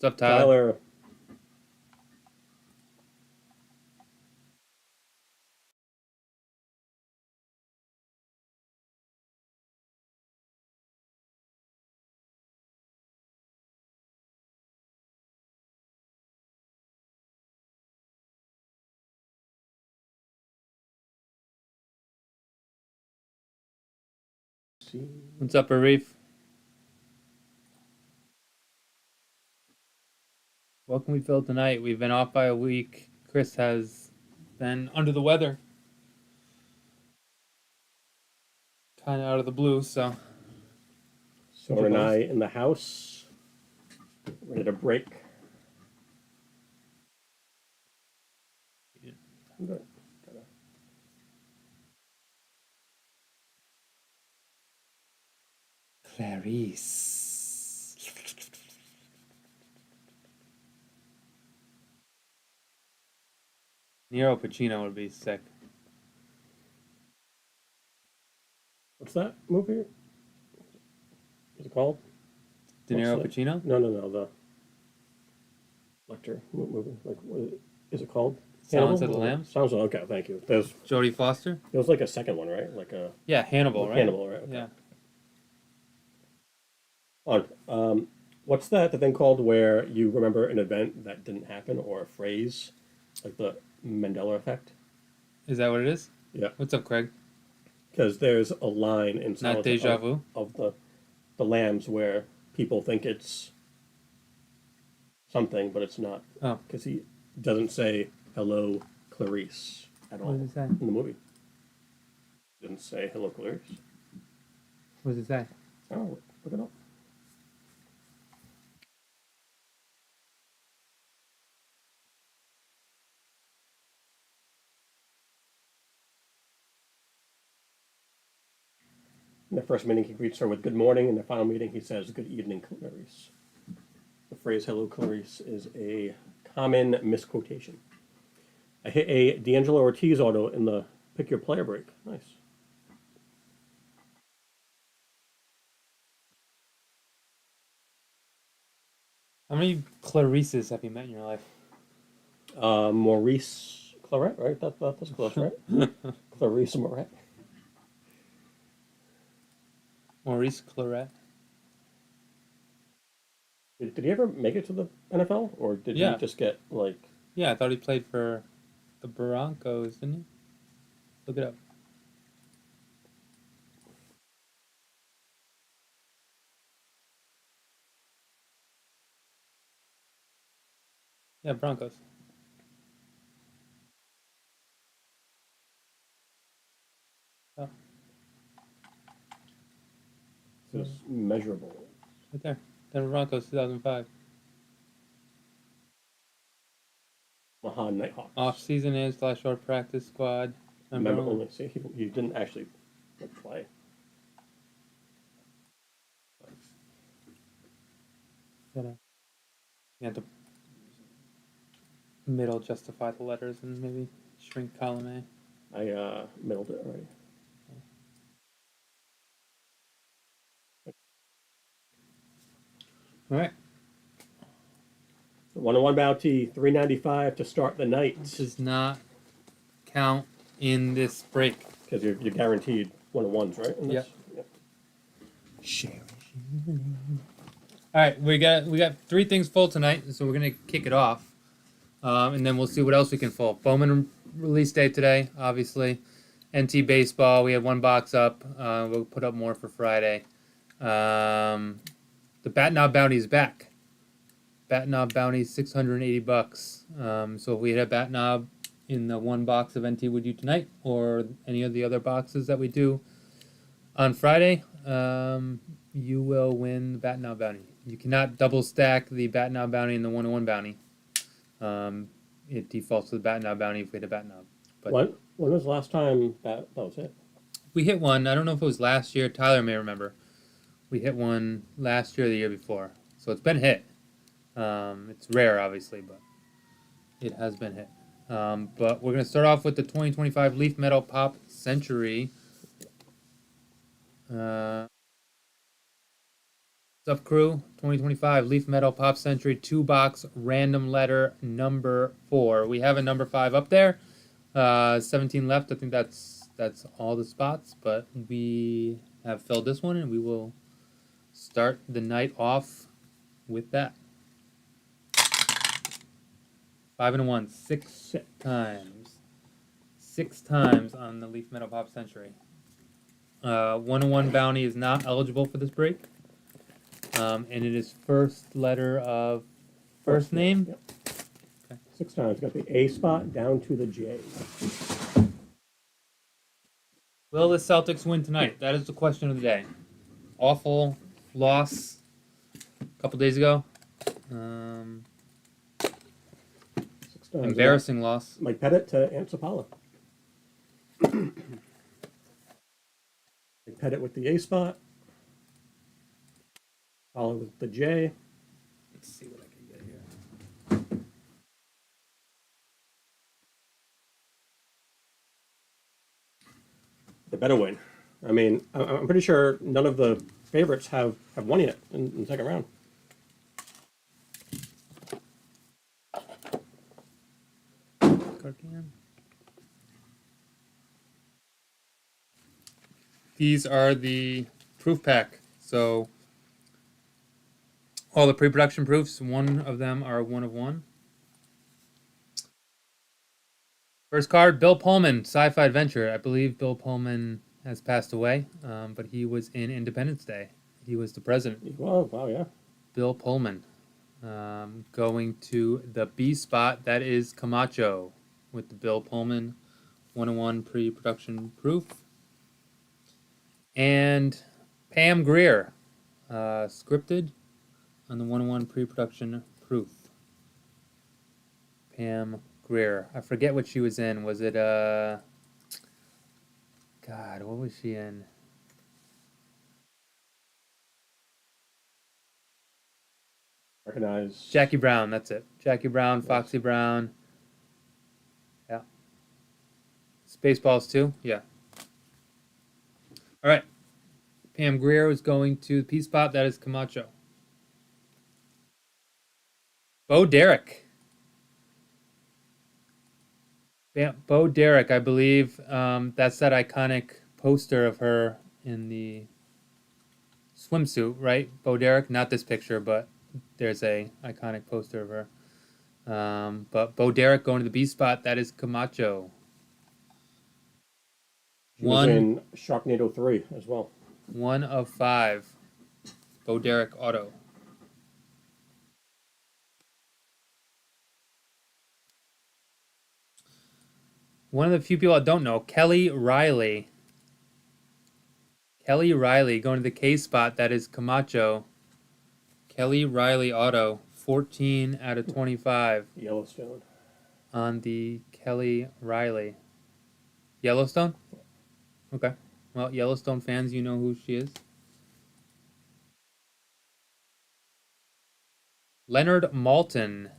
What's up, Tyler? Tyler, see. What's up, Arif? What can we fill tonight? We've been off by a week. Chris has been under the weather, kind of out of the blue, so. Sora and I in the house, ready to break. I'm good. Clarice. Nero Pacino would be sick. What's that movie? Is it called? De Niro Pacino? No. The Lecter movie. Like, what is it called? Silence Hannibal? of the Lambs? Sounds okay. Thank you. There's Jodie Foster? there was like a second one, right? Like a Yeah, Hannibal, right? Hannibal, right? Okay. Yeah. What's that the thing called where you remember an event that didn't happen or a phrase, like the Mandela effect? Is that what it is? Yeah. What's up, Craig? Because there's a line in Not Silence deja vu? of the Lambs where people think it's something, but it's not. Oh. Because he doesn't say hello, Clarice at all What does it say? in the movie. Didn't say hello, Clarice. What does it say? Oh, look it up. In the first meeting, he greets her with good morning. In the final meeting, he says good evening, Clarice. The phrase hello, Clarice is a common misquotation. I hit a D'Angelo Ortiz auto in the pick your player break. Nice. How many Clarices have you met in your life? Maurice Claret, right? That's close, right? Clarice Moret. Maurice Claret? Did he ever make it to the NFL, or did Yeah. he just get like? Yeah, I thought he played for the Broncos, didn't he? Look it up. Yeah, Broncos. Oh, This measurable. right there. Denver Broncos, 2005. Mahan Nighthawks. Off-season is / short practice squad. Member only. See, he didn't actually play. You have to middle justify the letters and maybe shrink column A. I middled it already. All right. 101 bounty, 395 to start the night. Does not count in this break. Because you're guaranteed 101s, right? Yep. All right, we got 3 things full tonight, so we're gonna kick it off, and then we'll see what else we can full. Bowman release day today, obviously. NT baseball, we had 1 box up. We'll put up more for Friday. The Bat Knob bounty is back. Bat Knob bounty, $680. So if we hit a Bat Knob in the 1 box of NT would you tonight, or any of the other boxes that we do on Friday, you will win the Bat Knob bounty. You cannot double stack the Bat Knob bounty and the 101 bounty. It defaults to the Bat Knob bounty if we hit a Bat Knob. But when was the last time that was it? we hit one. I don't know if it was last year. Tyler may remember. We hit one last year or the year before. So it's been hit. It's rare, obviously, but it has been hit. But we're going to start off with the 2025 Leaf Metal Pop Century. What's up, crew? 2025 Leaf Metal Pop Century 2-box random letter number 4. We have a number 5 up there. 17 left. I think that's all the spots, but we have filled this one, and we will start the night off with that. 5 and a 1, 6 times. 6 times on the Leaf Metal Pop Century. 101 bounty is not eligible for this break. And it is first letter of first name. Yep. Okay. 6 times. Got the A spot down to the J. Will the Celtics win tonight? That is the question of the day. Awful loss a couple days ago. 6 times. Embarrassing loss. Mike Pettit to Ansapala. Mike Pettit with the A spot. Follow with the J. Let's see what I can get here. The better win. I mean, I'm pretty sure none of the favorites have won yet in the second round. These are the proof pack. So all the pre-production proofs, one of them are 1 of 1. First card, Bill Pullman, Sci-Fi Adventure. I believe Bill Pullman has passed away, but he was in Independence Day. He was the president. Wow, yeah. Bill Pullman. Going to the B spot, that is Camacho with the Bill Pullman 101 pre-production proof. And Pam Grier, scripted on the 101 pre-production proof. Pam Grier. I forget what she was in. Was it, God, what was she in? Recognize Jackie Brown, that's it. Jackie Brown, Foxy Brown. Yeah. Spaceballs too? Yeah. All right. Pam Grier is going to the P spot. That is Camacho. Bo Derek. Bo Derek, I believe that's that iconic poster of her in the swimsuit, right? Bo Derek, not this picture, but there's a iconic poster of her. But Bo Derek going to the B spot. That is Camacho. She was in Sharknado 3 as well. 1 of 5. Bo Derek auto. One of the few people I don't know, Kelly Riley. Kelly Riley going to the K spot. That is Camacho. Kelly Riley auto. 14 out of 25. Yellowstone. On the Kelly Riley. Yellowstone? Okay. Well, Yellowstone fans, you know who she is. Leonard Maltin.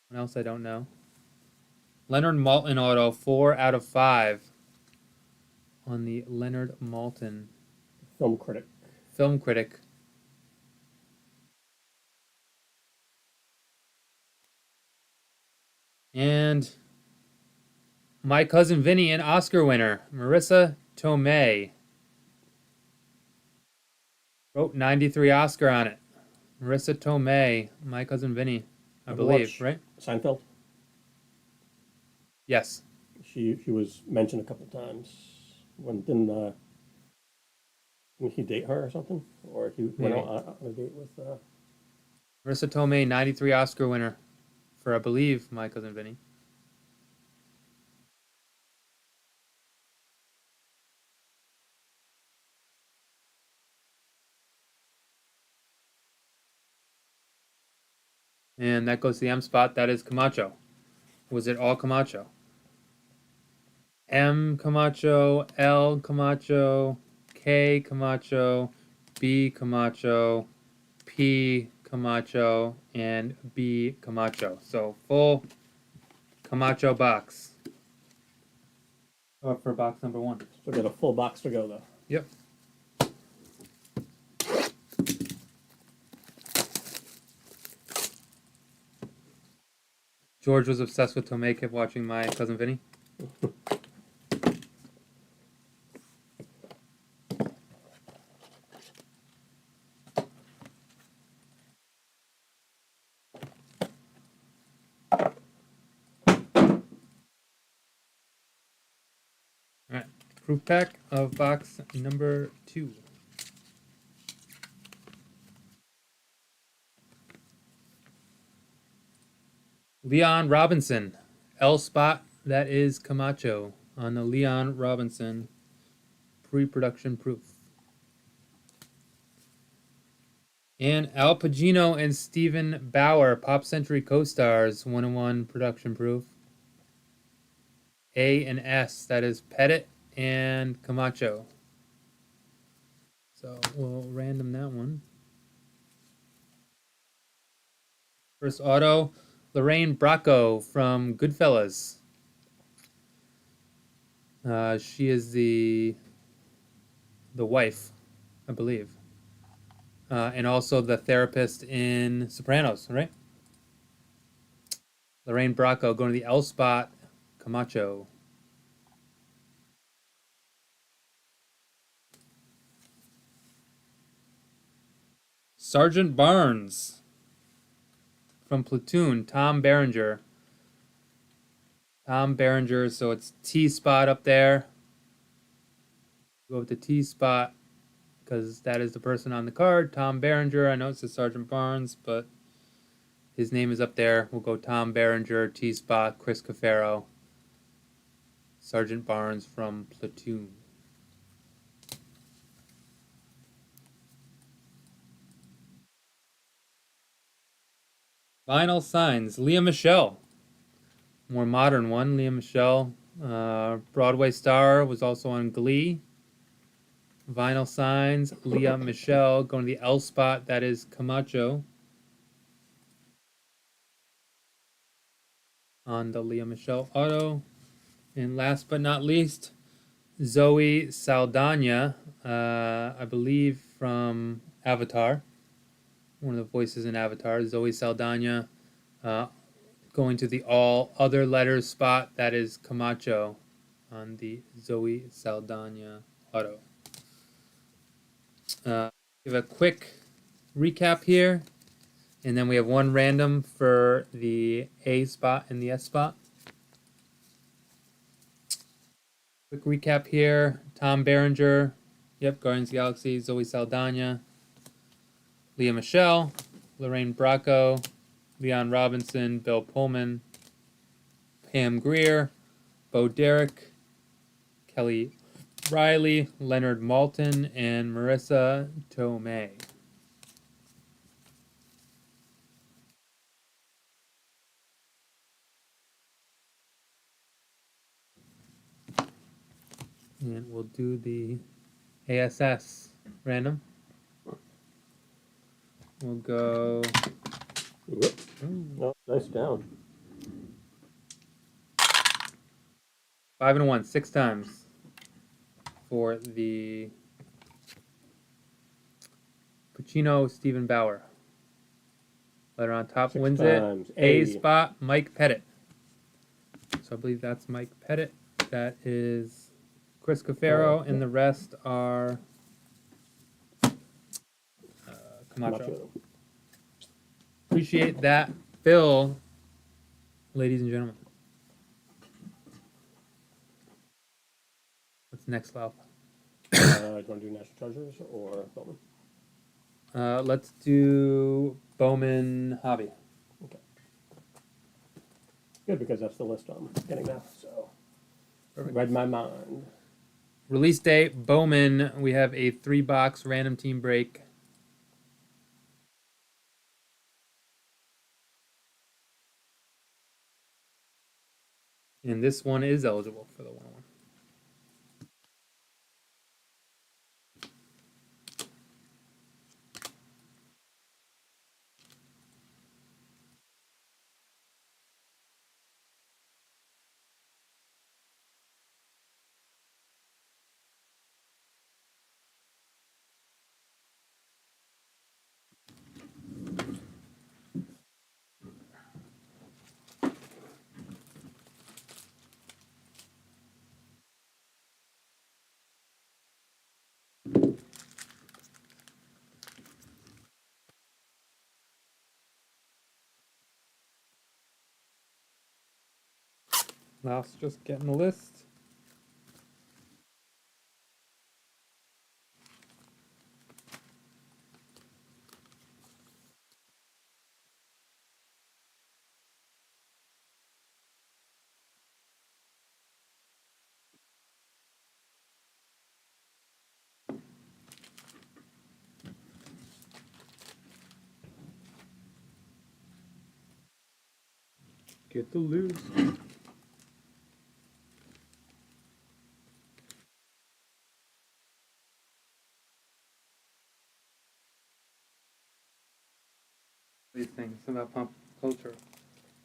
What else I don't know? Leonard Maltin auto, 4 out of 5 on the Leonard Maltin. Film critic. Film critic. And my cousin Vinny, an Oscar winner, Marissa Tomei. Wrote 93 Oscar on it. Marissa Tomei, my cousin Vinny, I believe, right? Seinfeld. Yes. She was mentioned a couple times. Didn't he date her or something? Or he went on a date with... Marissa Tomei, 93 Oscar winner for, I believe, my cousin Vinny. And that goes to the M spot. That is Camacho. Was it all Camacho? M Camacho, L Camacho, K Camacho, B Camacho, P Camacho, and B Camacho. So full Camacho box. For box number 1. Still got a full box to go, though. Yep. George was obsessed with Tomei, kept watching my cousin Vinny. Alright, proof pack of box number 2. Leon Robinson. L spot, that is Camacho on the Leon Robinson pre-production proof. And Al Pacino and Stephen Bauer, Pop Century co-stars, 101 production proof. A and S, that is Pettit and Camacho. So we'll random that one. First auto, Lorraine Bracco from Goodfellas. She is the wife, I believe. And also the therapist in Sopranos, right? Lorraine Bracco going to the L spot, Camacho. Sergeant Barnes from Platoon, Tom Berenger. Tom Berenger, so it's T spot up there. Go with the T spot because that is the person on the card, Tom Berenger. I know it says Sergeant Barnes, but his name is up there. We'll go Tom Berenger, T spot, Chris Cafaro, Sergeant Barnes from Platoon. Vinyl signs, Leah Michelle. More modern one, Leah Michelle. Broadway star, was also on Glee. Vinyl signs, Leah Michelle. Going to the L spot, that is Camacho. On the Leah Michelle auto. And last but not least, Zoe Saldana, I believe from Avatar. One of the voices in Avatar, Zoe Saldana. Going to the all other letters spot, that is Camacho on the Zoe Saldana auto. Give a quick recap here, and then we have one random for the A spot and the S spot. Quick recap here. Tom Berenger, yep, Guardians of the Galaxy, Zoe Saldana, Leah Michelle, Lorraine Bracco, Leon Robinson, Bill Pullman, Pam Grier, Bo Derek, Kelly Riley, Leonard Maltin, and Marissa Tomei. And we'll do the ASS random. We'll go. Whoop. Oh, nice down. 5 and 1, 6 times for the Pacino Stephen Bauer. Letter on top 6 wins times. it. A spot, Mike Pettit. So I believe that's Mike Pettit. That is Chris Cafaro, and the rest are Camacho. Appreciate that, Phil, ladies and gentlemen. What's next, Lau? Do you want to do National Treasures or Bowman? Let's do Bowman Hobby. Okay. Good, because that's the list I'm getting now. So, Perfect. read my mind. Release date, Bowman. We have a 3-box random team break. And this one is eligible for the 101. Last, just getting the list. Get the loot. These things about pop culture.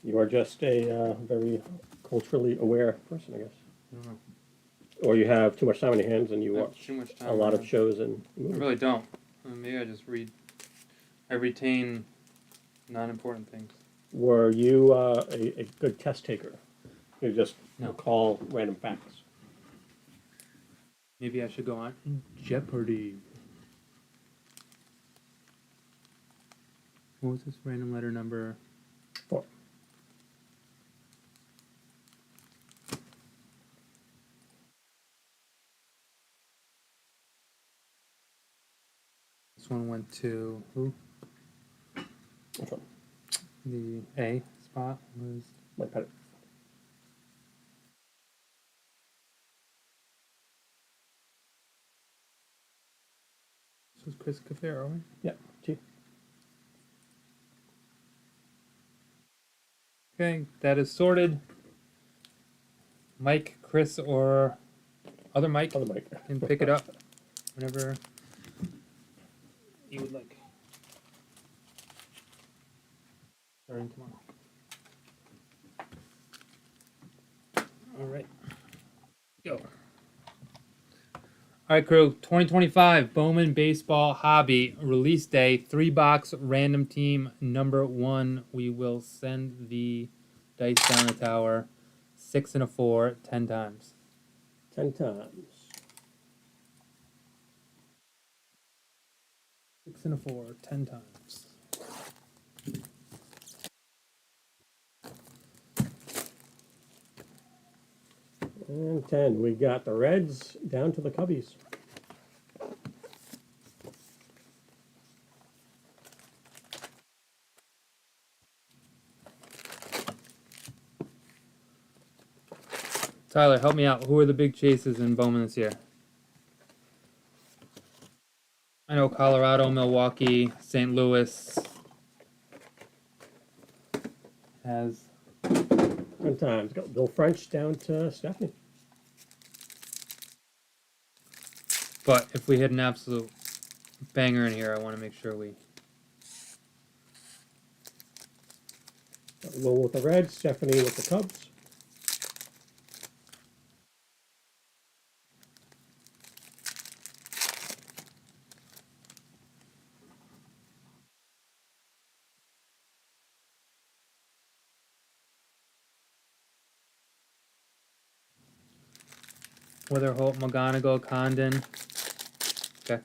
You are just a very culturally aware person, I guess. I don't know. Or you have too much time on your hands and you I have watch too much time a lot on of my shows and I movies. really don't. Maybe I just read. I retain non-important things. Were you a good test taker? You just No. recall random facts. Maybe I should go on Jeopardy. What was this random letter number? 4. This one went to who? Which one? The A spot was. Mike Pettit. This was Chris Cafaro, right? Yeah, T. Okay, that is sorted. Mike, Chris, or other Mike Other Mike. can pick it up whenever you would like. Starting tomorrow. All right. Go. All right, crew. 2025 Bowman Baseball Hobby Release Day 3-box random team number 1. We will send the dice down the tower 6 and a 4 10 times. 10 times. 6 and a 4 10 times. And 10. We got the Reds down to the Cubbies. Tyler, help me out. Who are the big chases in Bowman this year? I know Colorado, Milwaukee, St. Louis has. 10 times. Got Bill French down to Stephanie. But if we hit an absolute banger in here, I want to make sure we. Got Will with the Reds, Stephanie with the Cubs. Witherholt, McGonigal, Condon. Okay.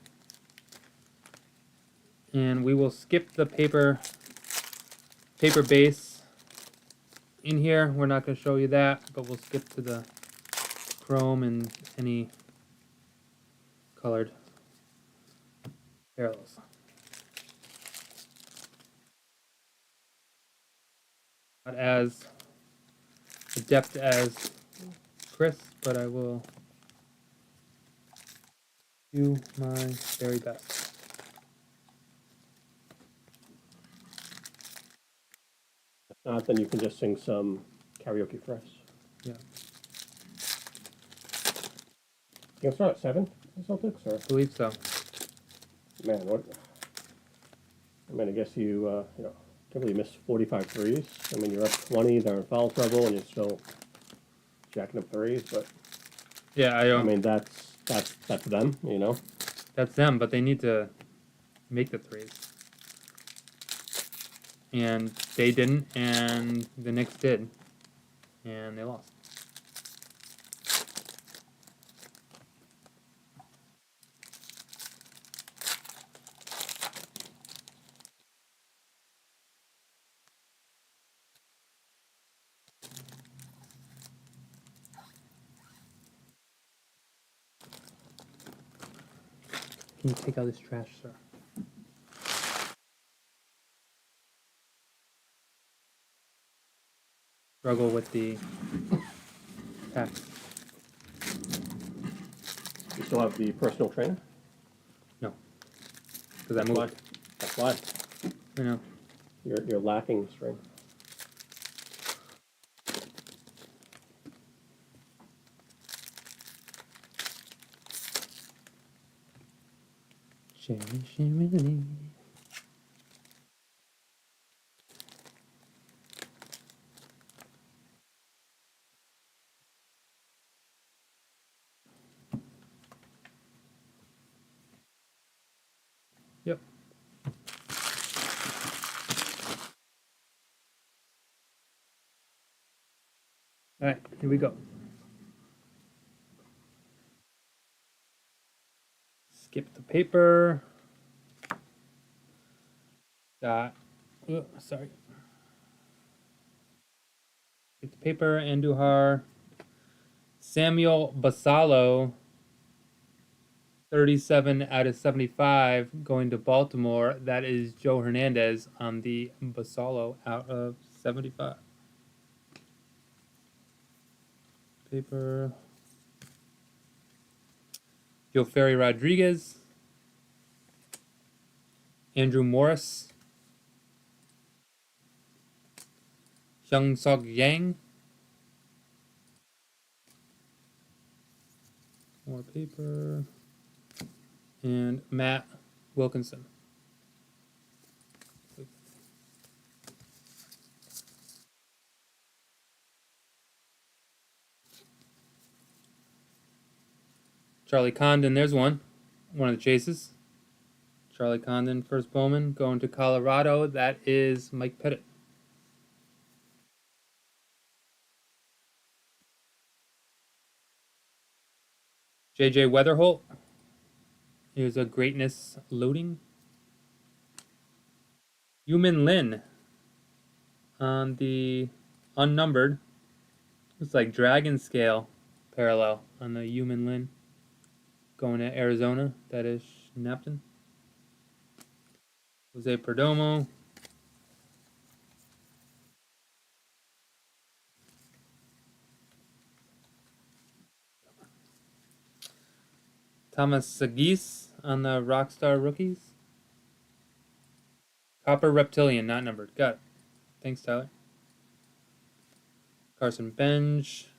And we will skip the paper base in here. We're not going to show you that, but we'll skip to the chrome and any colored parallels. Not as adept as Chris, but I will do my very best. If not, then you can just sing some karaoke for us. Yeah. You can start at 7, Celtics, or? I believe so. Man, what? I mean, I guess you know, can't believe you missed 45 threes. I mean, you're up 20, they're in foul trouble, and you're still jacking up threes. But Yeah, I mean, that's them, you know. that's them, but they need to make the threes. And they didn't, and the Knicks did. And they lost. Can you take out this trash, sir? Struggle with the tax. You still have the personal trainer? No. Because I That's why. moved. That's why. You know. You're lacking strength. Shimmy. Yep. All right, here we go. Skip the paper. Sorry. Skip the paper. Andujar. Samuel Basalo. 37 out of 75 going to Baltimore. That is Joe Hernandez on the Basalo out of 75. Paper. Joe Ferry Rodriguez. Andrew Morris. Hyung Suk Yang. More paper. And Matt Wilkinson. Charlie Condon, there's one. One of the chases. Charlie Condon, first Bowman, going to Colorado. That is Mike Pettit. JJ Weatherholt. Here's a greatness loading. Yumin Lin on the unnumbered. Looks like dragon scale parallel on the Yumin Lin. Going to Arizona. That is Napton. Jose Perdomo. Thomas Sagis on the Rockstar rookies. Copper Reptilian, not numbered. Got it. Thanks, Tyler. Carson Benj.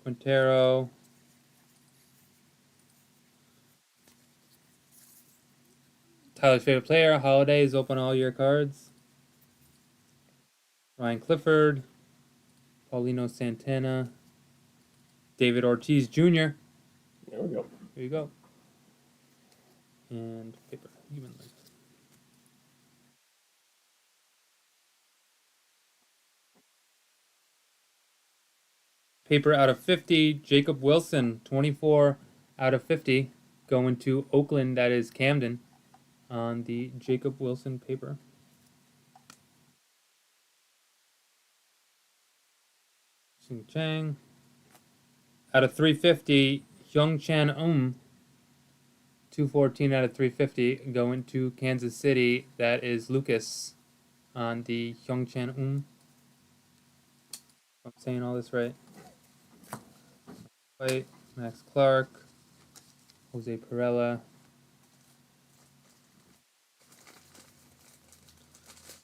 Quintero. Tyler's favorite player. Holidays. Open all your cards. Ryan Clifford. Paulino Santana. David Ortiz Jr. There we go. Here you go. And paper. Humanly. Paper out of 50. Jacob Wilson, 24 out of 50. Going to Oakland. That is Camden on the Jacob Wilson paper. Sing Chang. Out of 350, Hyung Chan 214 out of 350 going to Kansas City. That is Lucas on the Hyung Chan I'm saying all this right. White, Max Clark, Jose Perella.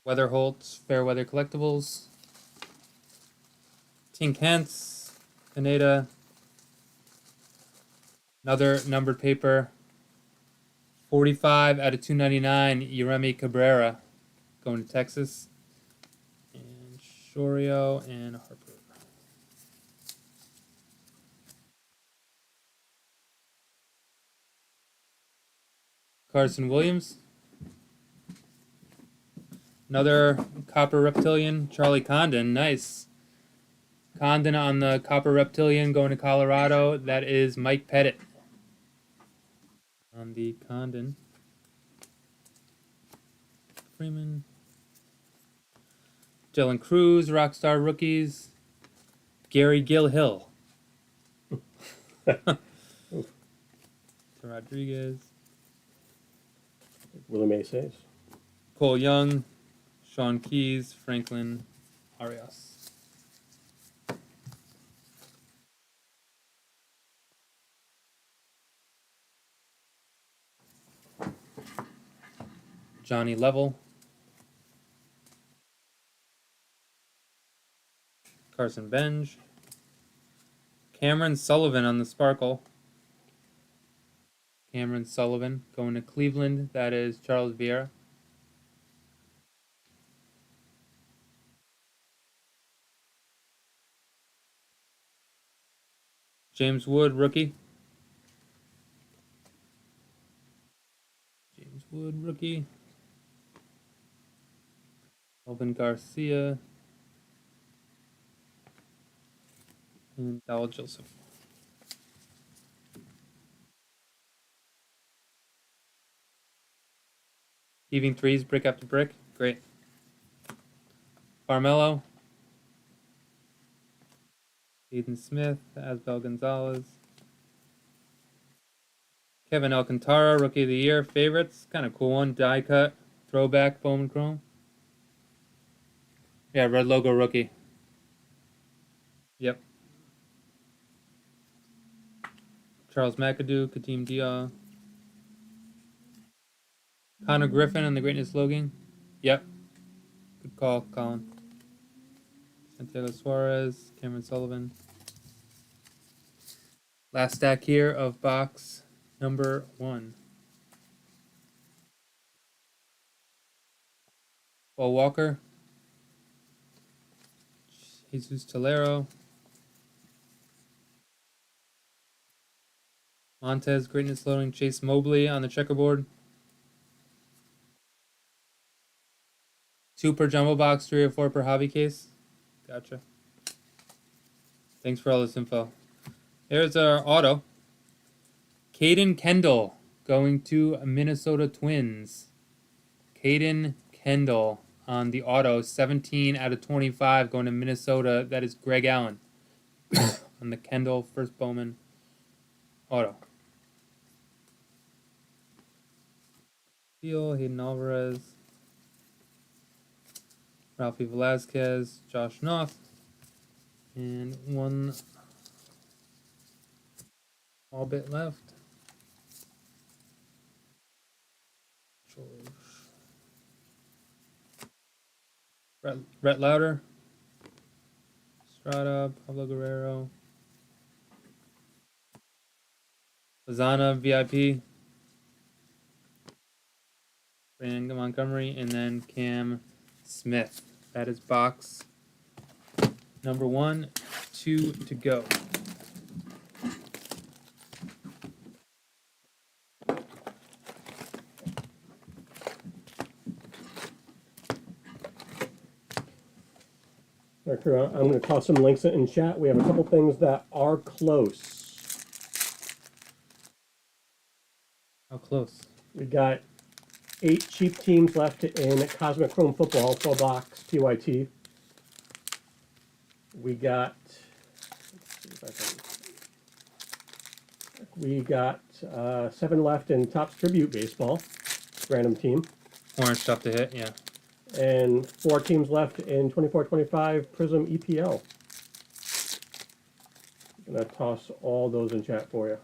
Weatherholtz, Fairweather Collectibles. Tink Hence, Pineda. Another numbered paper. 45 out of 299, Yeremi Cabrera going to Texas. And Shorio and Harper. Carson Williams. Another Copper Reptilian, Charlie Condon. Nice. Condon on the Copper Reptilian going to Colorado. That is Mike Pettit on the Condon. Freeman. Dylan Cruz, Rockstar Rookies. Gary Gilhill. To Rodriguez. Willie Mays Hayes. Cole Young, Sean Keys, Franklin Arias. Johnny Level, Carson Benj, Cameron Sullivan on the Sparkle. Cameron Sullivan going to Cleveland. That is Charles Vieira. James Wood, rookie. James Wood, rookie. Alvin Garcia. And Dowell Joseph. Heaving threes, brick after brick. Great. Carmelo. Ethan Smith, Asbel Gonzalez. Kevin Alcantara, Rookie of the Year. Favorites, kind of cool one. Die cut, throwback, Bowman Chrome. Yeah, red logo rookie. Yep. Charles McAdoo, Kadeem Dia. Connor Griffin on the Greatness Logan. Yep. Good call, Colin. Santiago Suarez, Cameron Sullivan. Last stack here of box number 1. Paul Walker. Jesus Tolero. Montez, Greatness Loading, Chase Mobley on the checkerboard. 2 per jumbo box, 3 or 4 per hobby case. Gotcha. Thanks for all this info. There's our auto. Caden Kendall going to Minnesota Twins. Caden Kendall on the auto, 17 out of 25 going to Minnesota. That is Greg Allen on the Kendall first Bowman auto. Steele, Hayden Alvarez, Ralphie Velasquez, Josh Noth, and 1 all bit left. George. Rhett Lauder, Strada, Pablo Guerrero, Lozana, VIP, Brandon Montgomery, and then Cam Smith. That is box number 1, 2 to go. All right, crew, I'm going to toss some links in chat. We have a couple things that are close. How close? We got 8 cheap teams left in Cosmic Chrome Football, 4 box PYT. We got, we got 7 left in Topps Tribute Baseball, random team. Orange stuff to hit, yeah. And 4 teams left in 24-25 Prizm EPL. I'm going to toss all those in chat for you.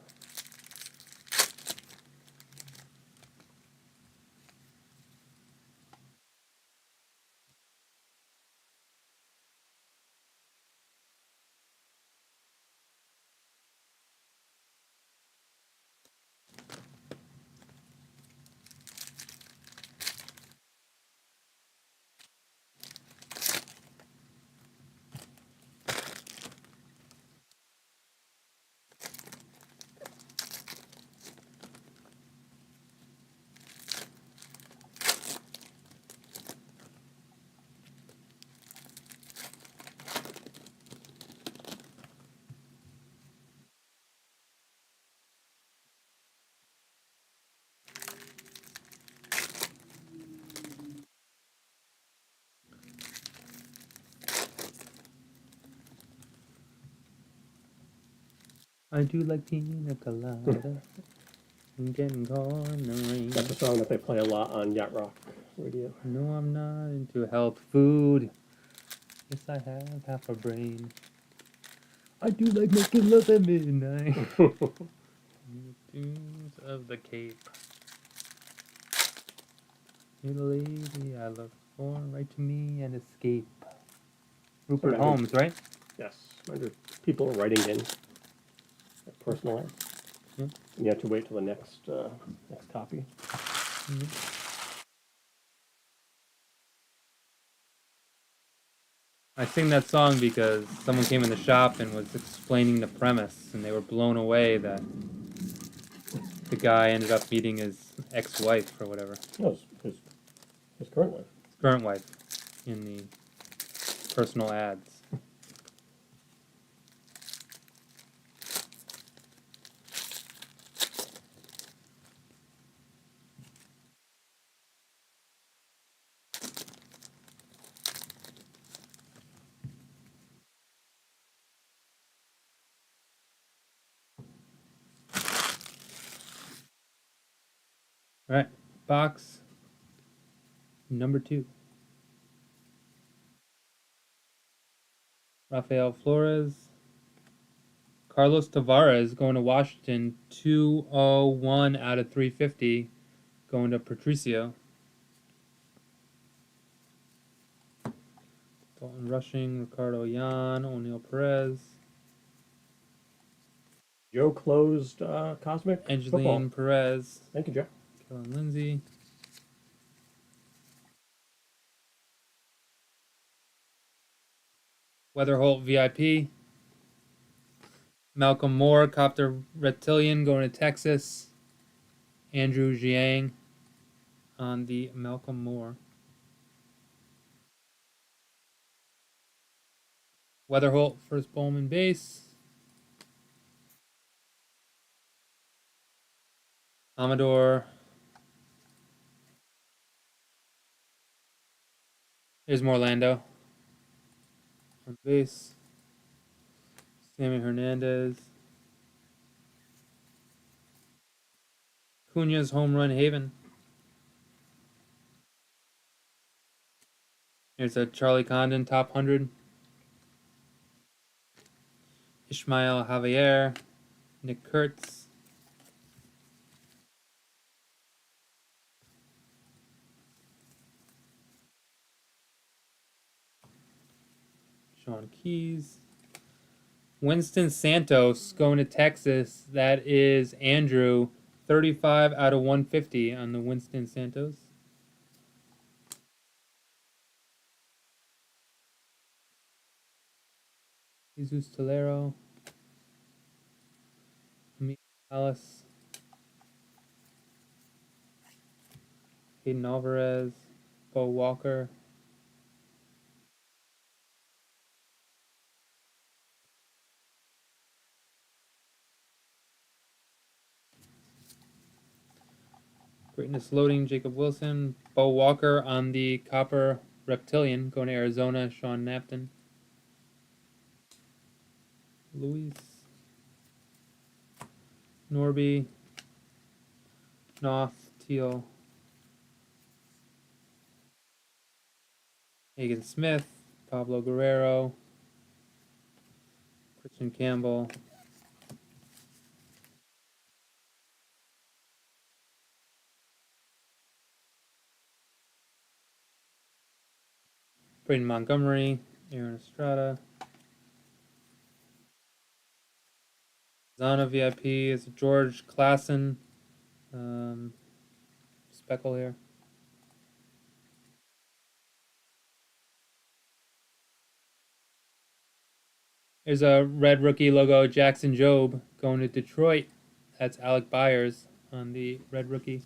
I do like pina colada. I'm getting caught in the rain. That's a song that they play a lot on Yacht Rock Radio. No, I'm not into health food. Yes, I have half a brain. I do like making love at midnight. The dunes of the Cape. You're the lady I look for, write to me and escape. Rupert Somebody- Holmes, right? Yes, under people writing in their personal ads. Yep. And you have to wait till the next copy. I sing that song because someone came in the shop and was explaining the premise, and they were blown away that the guy ended up meeting his ex-wife or whatever, No, his current wife. his current wife, in the personal ads. All right, box number 2. Rafael Flores. Carlos Tavares going to Washington, 201 out of 350, going to Patricio. Dalton Rushing, Ricardo Yan, O'Neal Perez. Joe closed Cosmic Football. Angeline Perez. Thank you, Joe. Kellen Lindsay. Weatherholt VIP. Malcolm Moore, Copter Reptilian going to Texas. Andrew Jiang on the Malcolm Moore. Weatherholt, first Bowman base. Amador. Here's Morlando on base. Sammy Hernandez. Cunha's home run haven. Here's a Charlie Condon top 100. Ishmael Javier. Nick Kurtz. Sean Keys. Winston Santos going to Texas. That is Andrew. 35 out of 150 on the Winston Santos. Jesus Tolero. Miguel Alice. Hayden Alvarez. Bo Walker. Greatness loading, Jacob Wilson. Bo Walker on the Copper Reptilian, going to Arizona, Sean Napton. Luis. Norby. Knopf, Teal. Hagen Smith. Pablo Guerrero. Christian Campbell. Braden Montgomery, Aaron Estrada. Zana VIP is George Klassen. Speckle here. There's a red rookie logo, Jackson Jobe, going to Detroit. That's Alec Byers on the red rookie.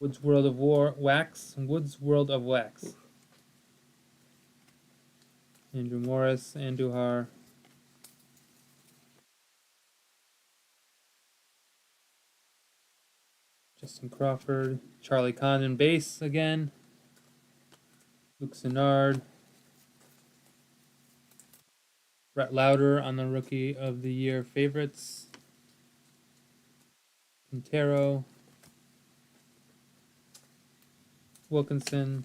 Woods World of Wax. Woods World of Wax. Andrew Morris, Andujar. Justin Crawford. Charlie Condon base again. Luke Sinnard. Brett Lauder on the Rookie of the Year favorites. Quintero, Wilkinson,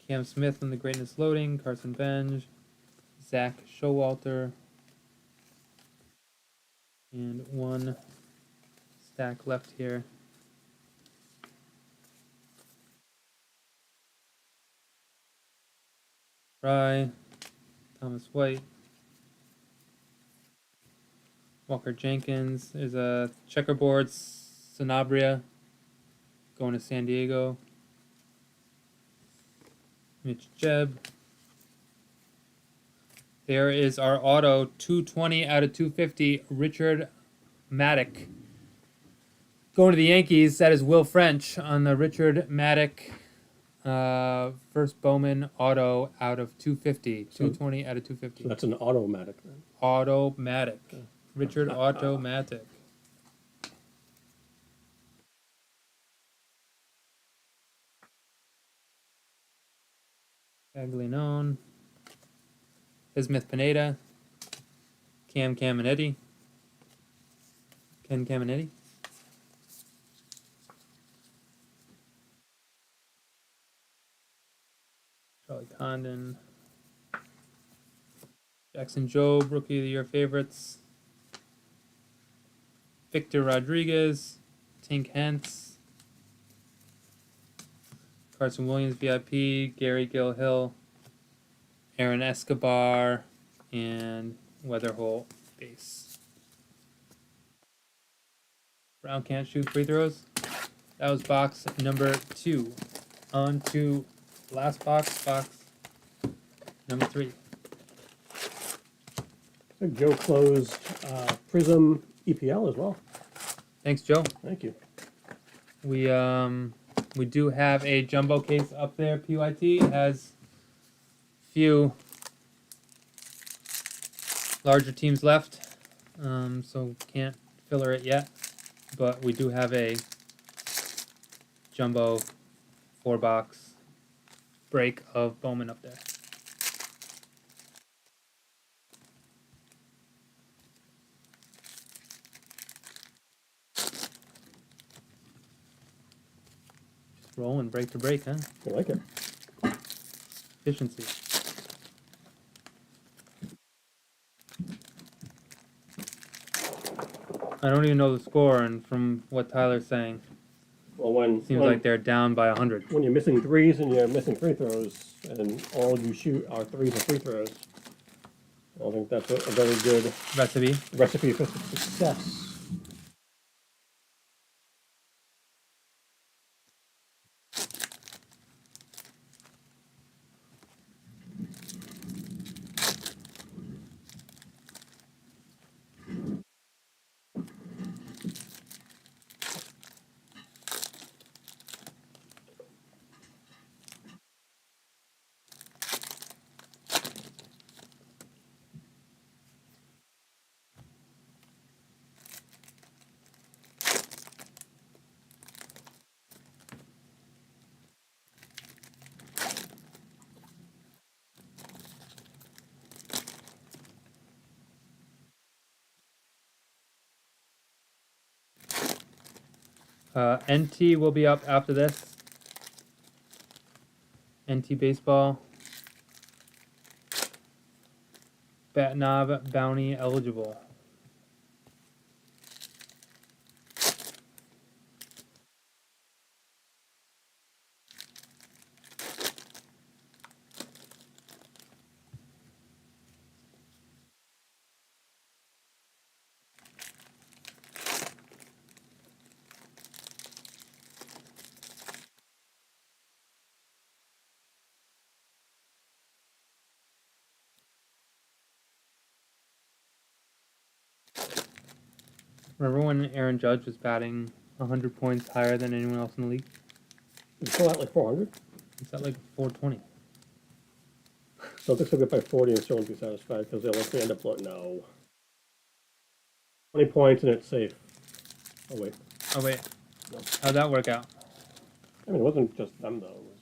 Cam Smith on the greatness loading, Carson Benj, Zach Showalter, and one stack left here. Fry, Thomas White, Walker Jenkins. There's a checkerboard Sanabria going to San Diego. Mitch Jeb. There is our auto 220 out of 250. Richard Maddock going to the Yankees. That is Will French on the Richard Maddock first Bowman auto out of 250. 220 out of 250. So that's an automatic then. Automatic. Richard Automatic. Caglianone. Ismith Pineda. Cam Caminetti. Ken Caminetti. Charlie Condon. Jackson Jobe, Rookie of the Year favorites. Victor Rodriguez. Tink Hentz. Carson Williams VIP. Gary Gilhill. Aaron Escobar. And Weatherholt base. Brown can't shoot free throws. That was box number 2. On to last box, box number 3. So Joe closed Prizm EPL as well. Thanks, Joe. Thank you. We do have a jumbo case up there. PYT has few larger teams left, so can't filler it yet. But we do have a jumbo 4-box break of Bowman up there. Just rolling break to break, huh? I like it. Efficiency. I don't even know the score, and from what Tyler's saying, Well, when seems like they're down by 100. when you're missing threes and you're missing free throws, and all you shoot are threes and free throws, I think that's a very good Recipe. for success. NT will be up after this. NT baseball. Batnob bounty eligible. Remember when Aaron Judge was batting 100 points higher than anyone else in the league? It's still at like 400. It's at like 420. Celtics will get by 40 and still won't be satisfied because they'll likely end up no. 20 points and it's safe. Oh wait. Oh wait, No. how'd that work out? I mean, it wasn't just them though. It was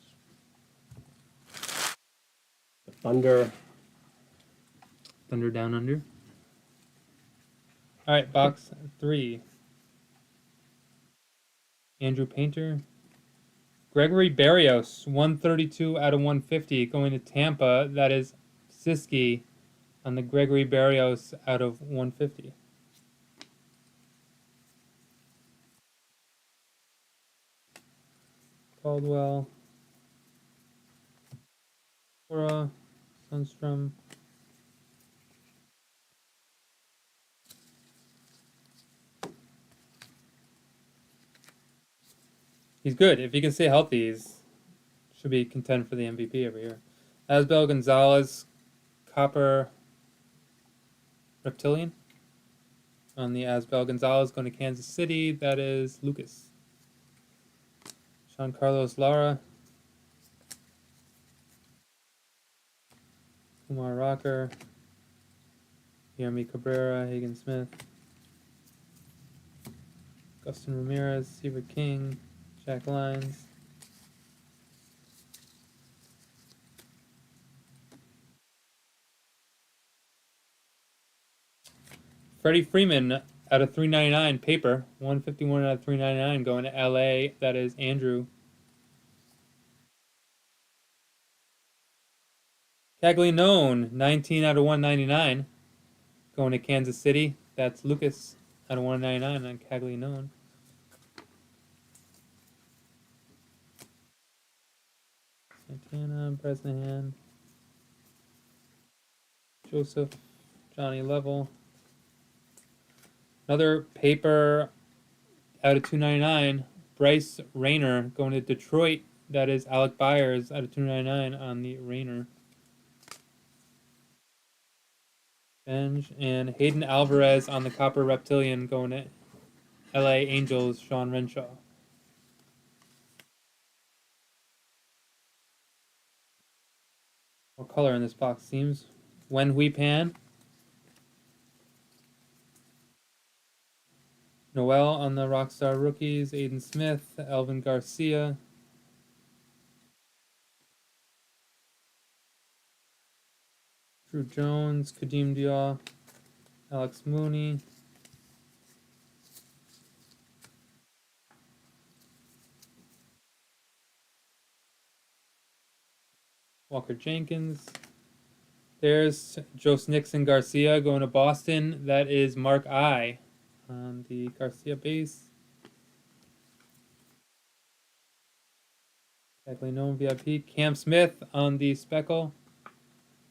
the Thunder. Thunder down under. All right, box 3. Andrew Painter. Gregory Barrios, 132 out of 150, going to Tampa. That is Siski on the Gregory Barrios out of 150. Caldwell. Cora. Sundstrom. He's good. If he can stay healthy, he's should be content for the MVP every year. Asbel Gonzalez, Copper Reptilian. On the Asbel Gonzalez going to Kansas City, that is Lucas. Sean Carlos Lara. Kumar Rocker. Jeremy Cabrera, Hagen Smith. Gustin Ramirez, Seaver King, Jack Lyons. Freddie Freeman out of 399 paper, 151 out of 399 going to LA. That is Andrew. Caglianone, 19 out of 199 going to Kansas City. That's Lucas out of 199 on Caglianone. Santana, Bresnahan, Joseph, Johnny Level. Another paper out of 299, Bryce Rayner going to Detroit. That is Alec Byers out of 299 on the Rayner. Benj and Hayden Alvarez on the Copper Reptilian going to LA Angels, Sean Renshaw. What color in this box seems? Wen Hui Pan. Noel on the Rockstar Rookies, Aiden Smith, Elvin Garcia. Drew Jones, Kadeem Diaw, Alex Mooney. Walker Jenkins. There's Joe Nixon Garcia going to Boston. That is Mark I on the Garcia base. Exactly known VIP. Cam Smith on the Speckle.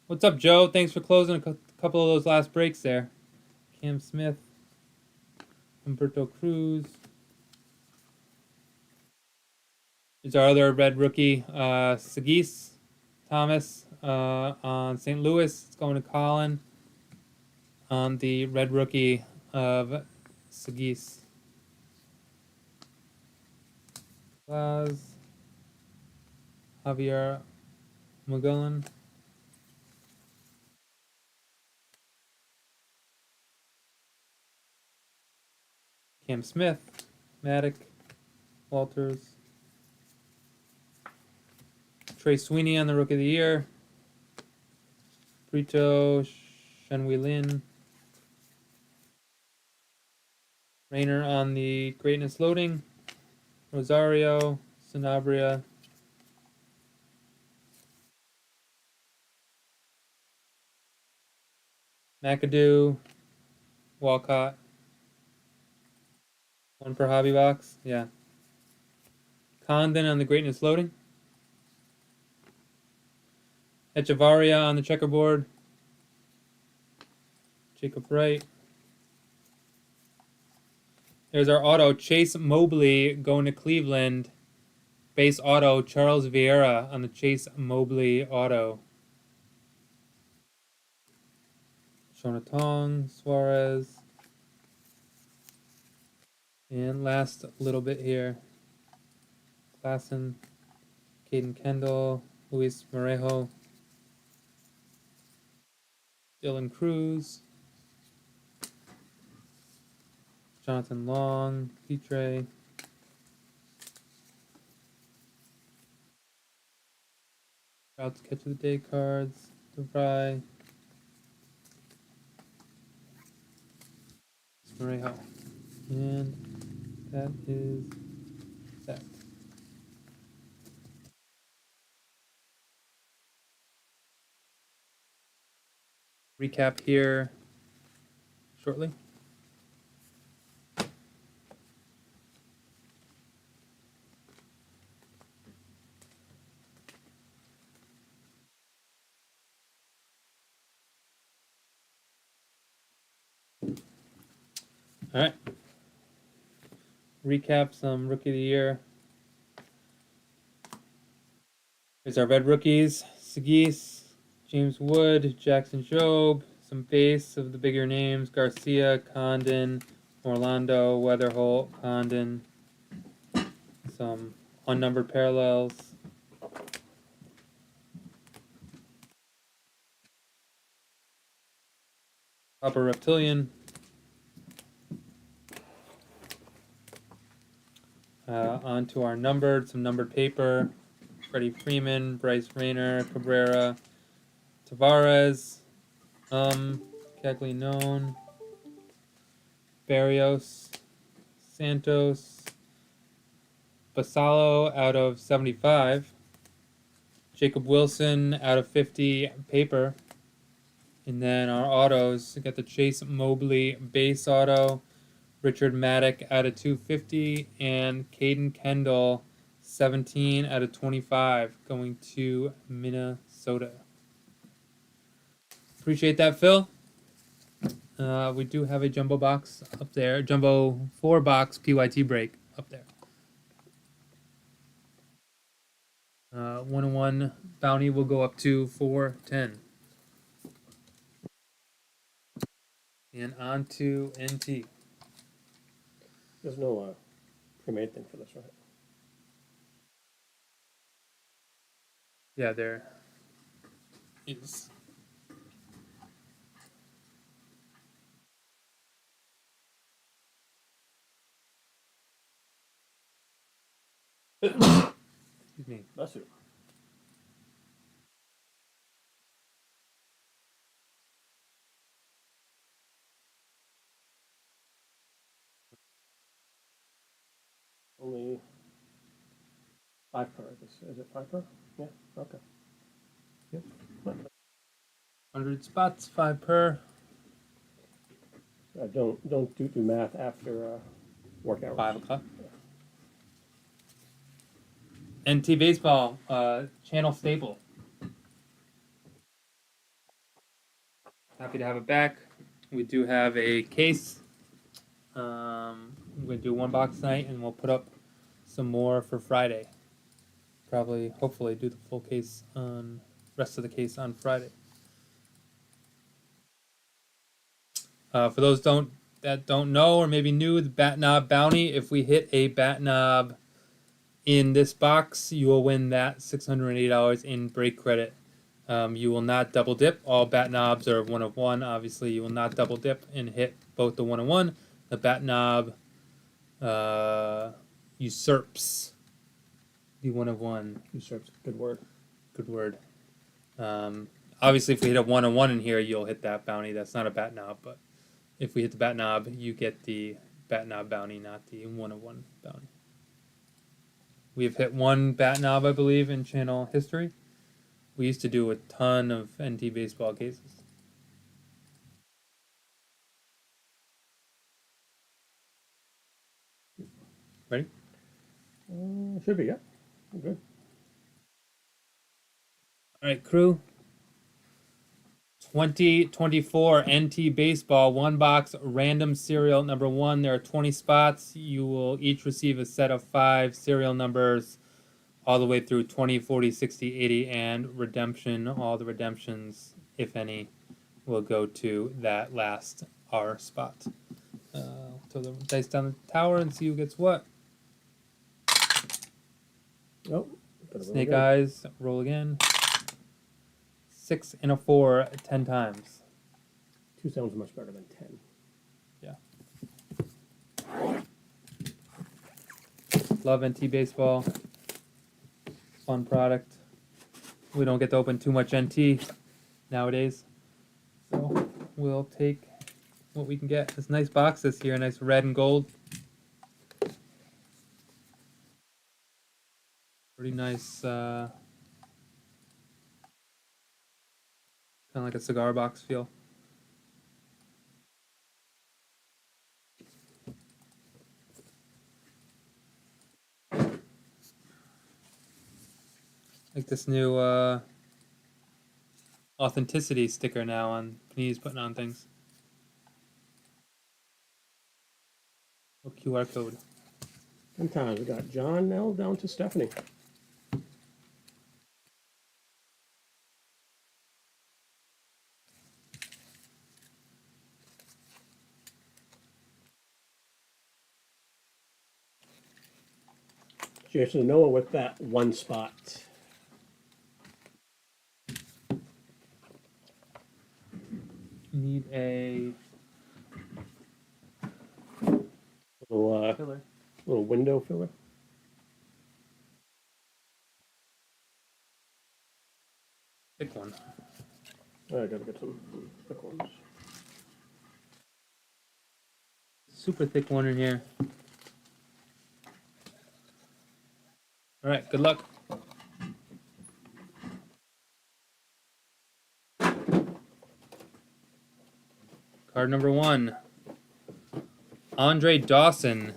What's up, Joe? Thanks for closing a couple of those last breaks there. Cam Smith. Humberto Cruz. Is our other red rookie, Sagis Thomas on St. Louis. It's going to Colin on the red rookie of Sagis. Laz. Javier Magellan. Cam Smith. Maddock. Walters. Trey Sweeney on the Rookie of the Year. Brito. Shenhui Lin. Rayner on the Greatness Loading. Rosario. Sanabria. McAdoo. Walcott. One per hobby box. Yeah. Condon on the Greatness Loading. Echevarria on the checkerboard. Jacob Wright. There's our auto. Chase Mobley going to Cleveland. Base auto. Charles Vieira on the Chase Mobley auto. Shona Tong. Suarez. And last little bit here. Klassen. Caden Kendall. Luis Morejo. Dylan Cruz. Jonathan Long. Petre. Routes Catch of the Day cards. DeVry. Morejo. And that is that. Recap here shortly. All right. Recap some Rookie of the Year. Here's our red rookies: Sagis, James Wood, Jackson Jobe. Some base of the bigger names: Garcia, Condon, Orlando, Weatherholt, Condon. Some unnumbered parallels. Upper Reptilian. On to our numbered, some numbered paper. Freddie Freeman, Bryce Rayner, Cabrera, Tavares, Caglianone, Barrios, Santos, Basalo out of 75, Jacob Wilson out of 50 paper, and then our autos, we got the Chase Mobley base auto, Richard Maddock out of 250, and Caden Kendall 17 out of 25 going to Minnesota. Appreciate that, Phil. We do have a jumbo box up there, jumbo 4-box PYT break up there. 101 bounty will go up to 410. And on to NT. There's no pre-made thing for this, right? Yeah, there is. Excuse me. That's it. Only 5 per. Is it 5 per? Yeah. Okay. Yep. 100 spots, 5 per. Don't do math after work hours. 5 o'clock. NT Baseball, channel staple. Happy to have it back. We do have a case. We're going to do 1 box tonight, and we'll put up some more for Friday. Probably, hopefully, do the full case on rest of the case on Friday. For those that don't know or maybe new, the Bat Knob Bounty. If we hit a Bat Knob in this box, you will win that $680 in break credit. You will not double dip. All Bat Knobs are 1 of 1. Obviously, you will not double dip and hit both the 1 of 1. The Bat Knob usurps the 1 of 1. Usurps. Good word. Good word. Obviously, if we hit a 1 of 1 in here, you'll hit that bounty. That's not a Bat Knob, but if we hit the Bat Knob, you get the Bat Knob bounty, not the 1 of 1 bounty. We have hit 1 Bat Knob, I believe, in channel history. We used to do a ton of NT baseball cases. Ready? Should be, yeah. Good. All right, crew. 2024 NT Baseball 1 box random serial number 1. There are 20 spots. You will each receive a set of 5 serial numbers all the way through 20, 40, 60, 80, and redemption. All the redemptions, if any, will go to that last R spot. Throw the dice down the tower and see who gets what. Oh, Snake eyes, roll again. 6 and a 4, 10 times. 2 sounds much better than 10. Yeah. Love NT baseball. Fun product. We don't get to open too much NT nowadays. So we'll take what we can get. This nice box this year, nice red and gold. Pretty nice, kind of like a cigar box feel. Like this new authenticity sticker now on Panini's putting on things. Oh, QR code. Sometimes we got John L down to Stephanie. Jason and Noah with that one spot. Need a Little filler. little window filler. Thick one. I gotta get some thick ones. Super thick one in here. All right, good luck. Card number 1. Andre Dawson,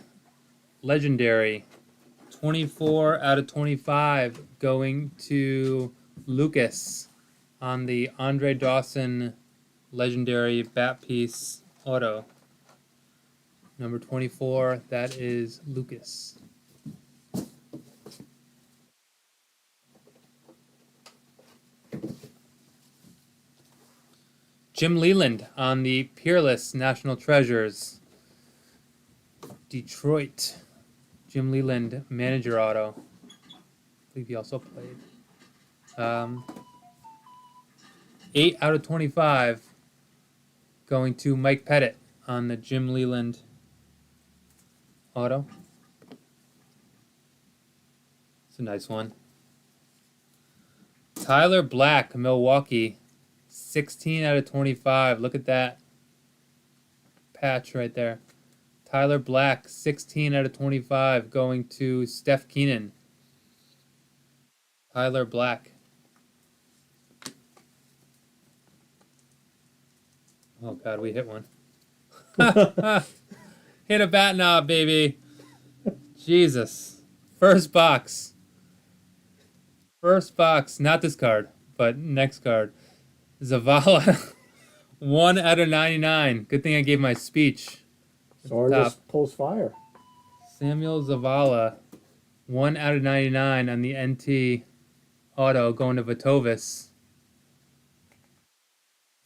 legendary. 24 out of 25 going to Lucas on the Andre Dawson legendary bat piece auto. Number 24, that is Lucas. Jim Leland on the Peerless National Treasures. Detroit. Jim Leland, manager auto. I believe he also played. 8 out of 25 going to Mike Pettit on the Jim Leland auto. It's a nice one. Tyler Black, Milwaukee. 16 out of 25. Look at that patch right there. Tyler Black, 16 out of 25, going to Steph Keenan. Tyler Black. Oh, God, we hit one. Hit a bat knob, baby. Jesus. First box. First box. Not this card, but next card. Zavala. 1 out of 99. Good thing I gave my speech. Soren just pulls fire. Samuel Zavala, 1 out of 99 on the NT auto going to Vitovis.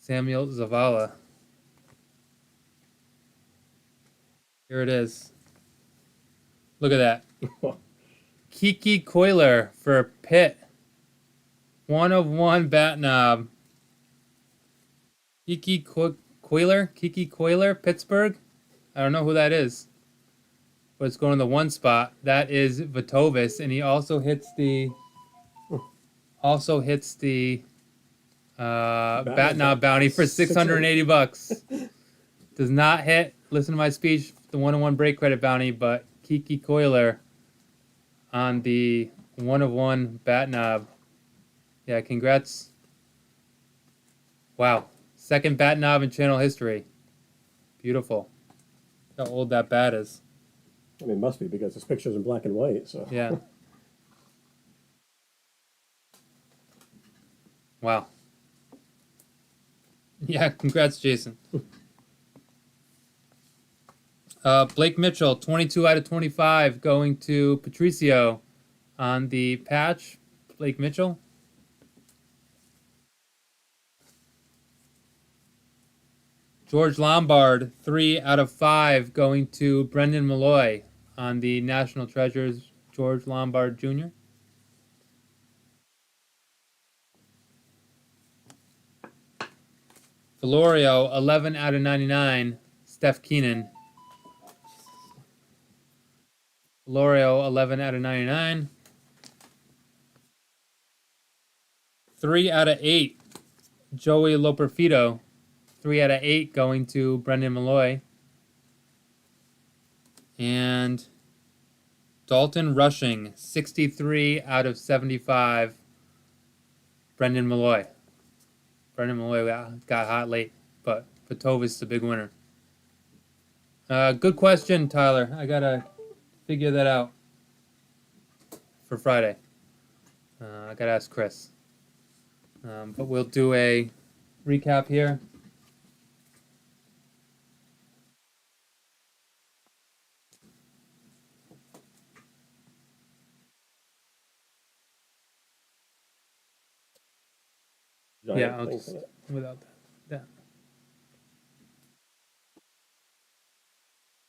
Samuel Zavala. Here it is. Look at that. Kiki Coiler for Pitt. 1 of 1 bat knob. Kiki Coiler, Pittsburgh. I don't know who that is, but it's going in the 1 spot. That is Vitovis, and he also hits the bat knob bounty for $680. Does not hit. Listen to my speech. The 1-on-1 break credit bounty, but Kiki Coiler on the 1 of 1 bat knob. Yeah, congrats. Wow, 2nd bat knob in channel history. Beautiful. How old that bat is. I mean, it must be because this picture's in black and white. So Yeah. Wow. Yeah, congrats, Jason. Blake Mitchell, 22 out of 25, going to Patricio on the patch. Blake Mitchell. George Lombard, 3 out of 5, going to Brendan Malloy on the National Treasures. George Lombard Jr. Valorio, 11 out of 99, Steph Keenan. Valorio, 11 out of 99. 3 out of 8, Joey Loperfido 3 out of 8 going to Brendan Malloy. And Dalton Rushing, 63 out of 75. Brendan Malloy. Brendan Malloy got hot late, but Vitovis is the big winner. Good question, Tyler. I gotta figure that out for Friday. I gotta ask Chris. But we'll do a recap here. Yeah, I'll just without that.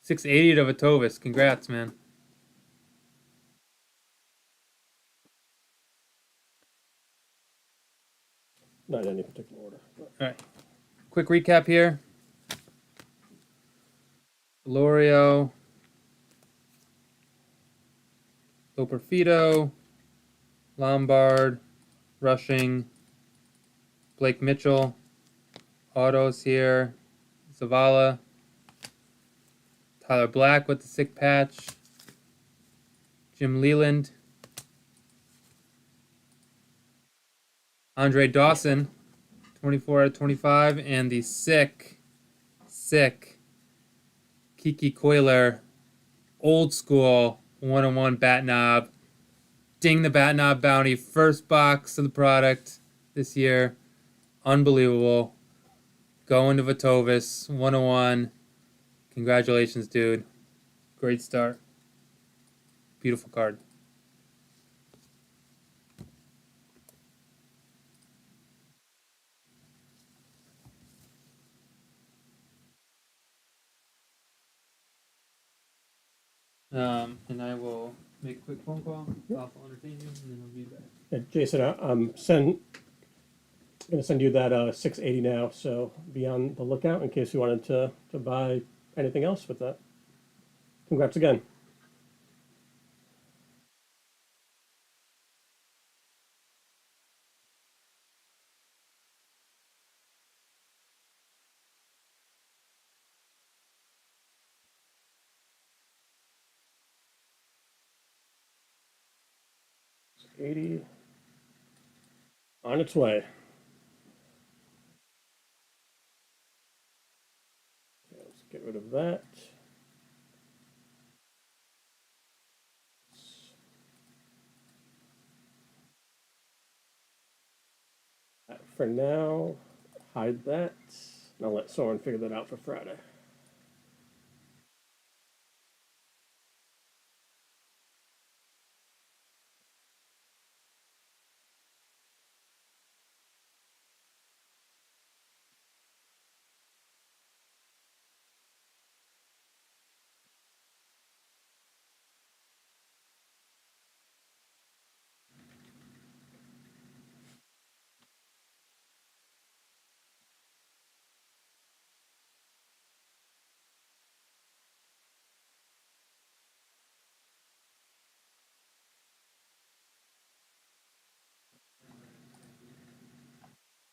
680 to Vitovis. Congrats, man. Not in any particular order. All right. Quick recap here. Lorio, Loperfido, Lombard, Rushing, Blake Mitchell, Autos here, Zavala, Tyler Black with the sick patch, Jim Leland, Andre Dawson, 24 out of 25, and the sick Kiki Coiler, old school 101 bat knob. Ding the bat knob bounty, first box of the product this year. Unbelievable. Going to Vitovis, 101. Congratulations, dude. Great start. Beautiful card. And I will make a quick phone call. I'll entertain you, and then I'll be back. Yeah, Jason, I'm going to send you that 680 now, so be on the lookout in case you wanted to buy anything else with that. Congrats again. $80 on its way. Okay, let's get rid of that. For now, hide that. And I'll let Soren figure that out for Friday.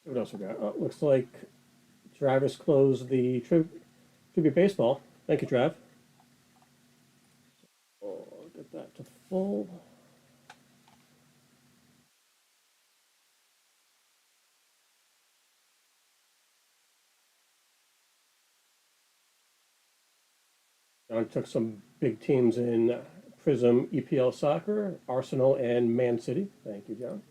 What else we got? Oh, looks like Travis closed the tribute baseball. Thank you, Trav. Oh, I'll get that to full. John took some big teams in Prizm EPL soccer, Arsenal, and Man City. Thank you, John.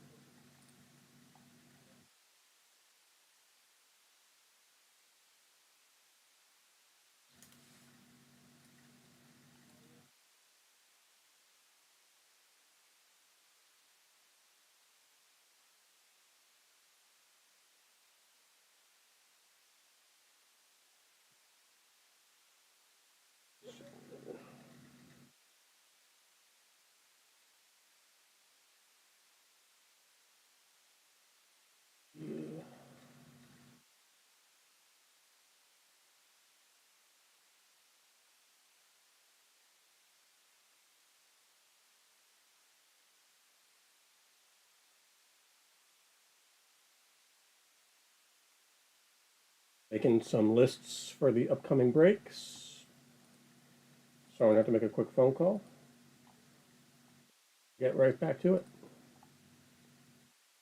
Making some lists for the upcoming breaks. So I'm gonna have to make a quick phone call. Get right back to it.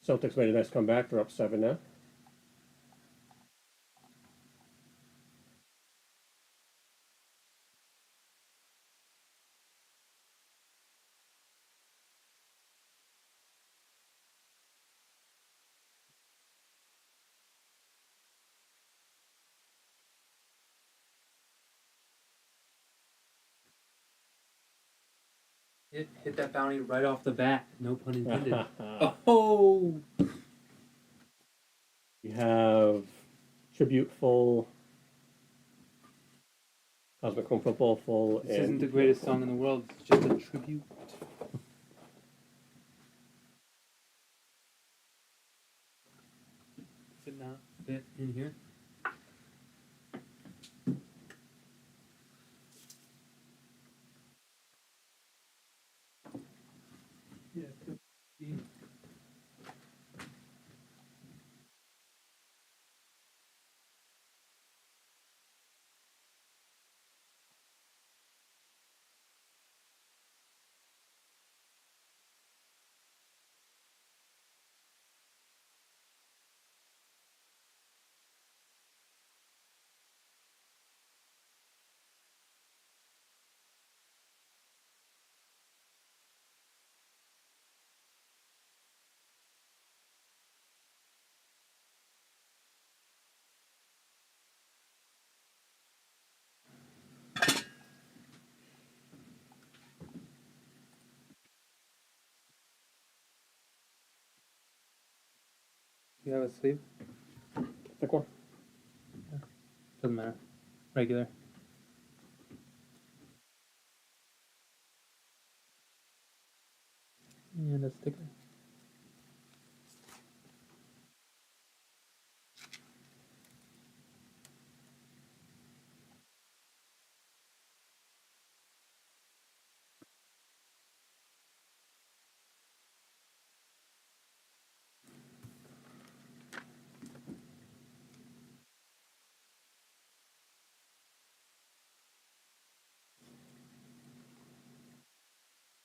Celtics made a nice comeback. They're up 7 now. Hit that bounty right off the bat. No pun intended. Oh! We have tribute full, Cosmic Home Football full, This and isn't the greatest song in the world. It's just a tribute. Does it not fit in here? Yeah, it could be. You have a sleeve? thick one. Doesn't matter. Regular. And a sticker.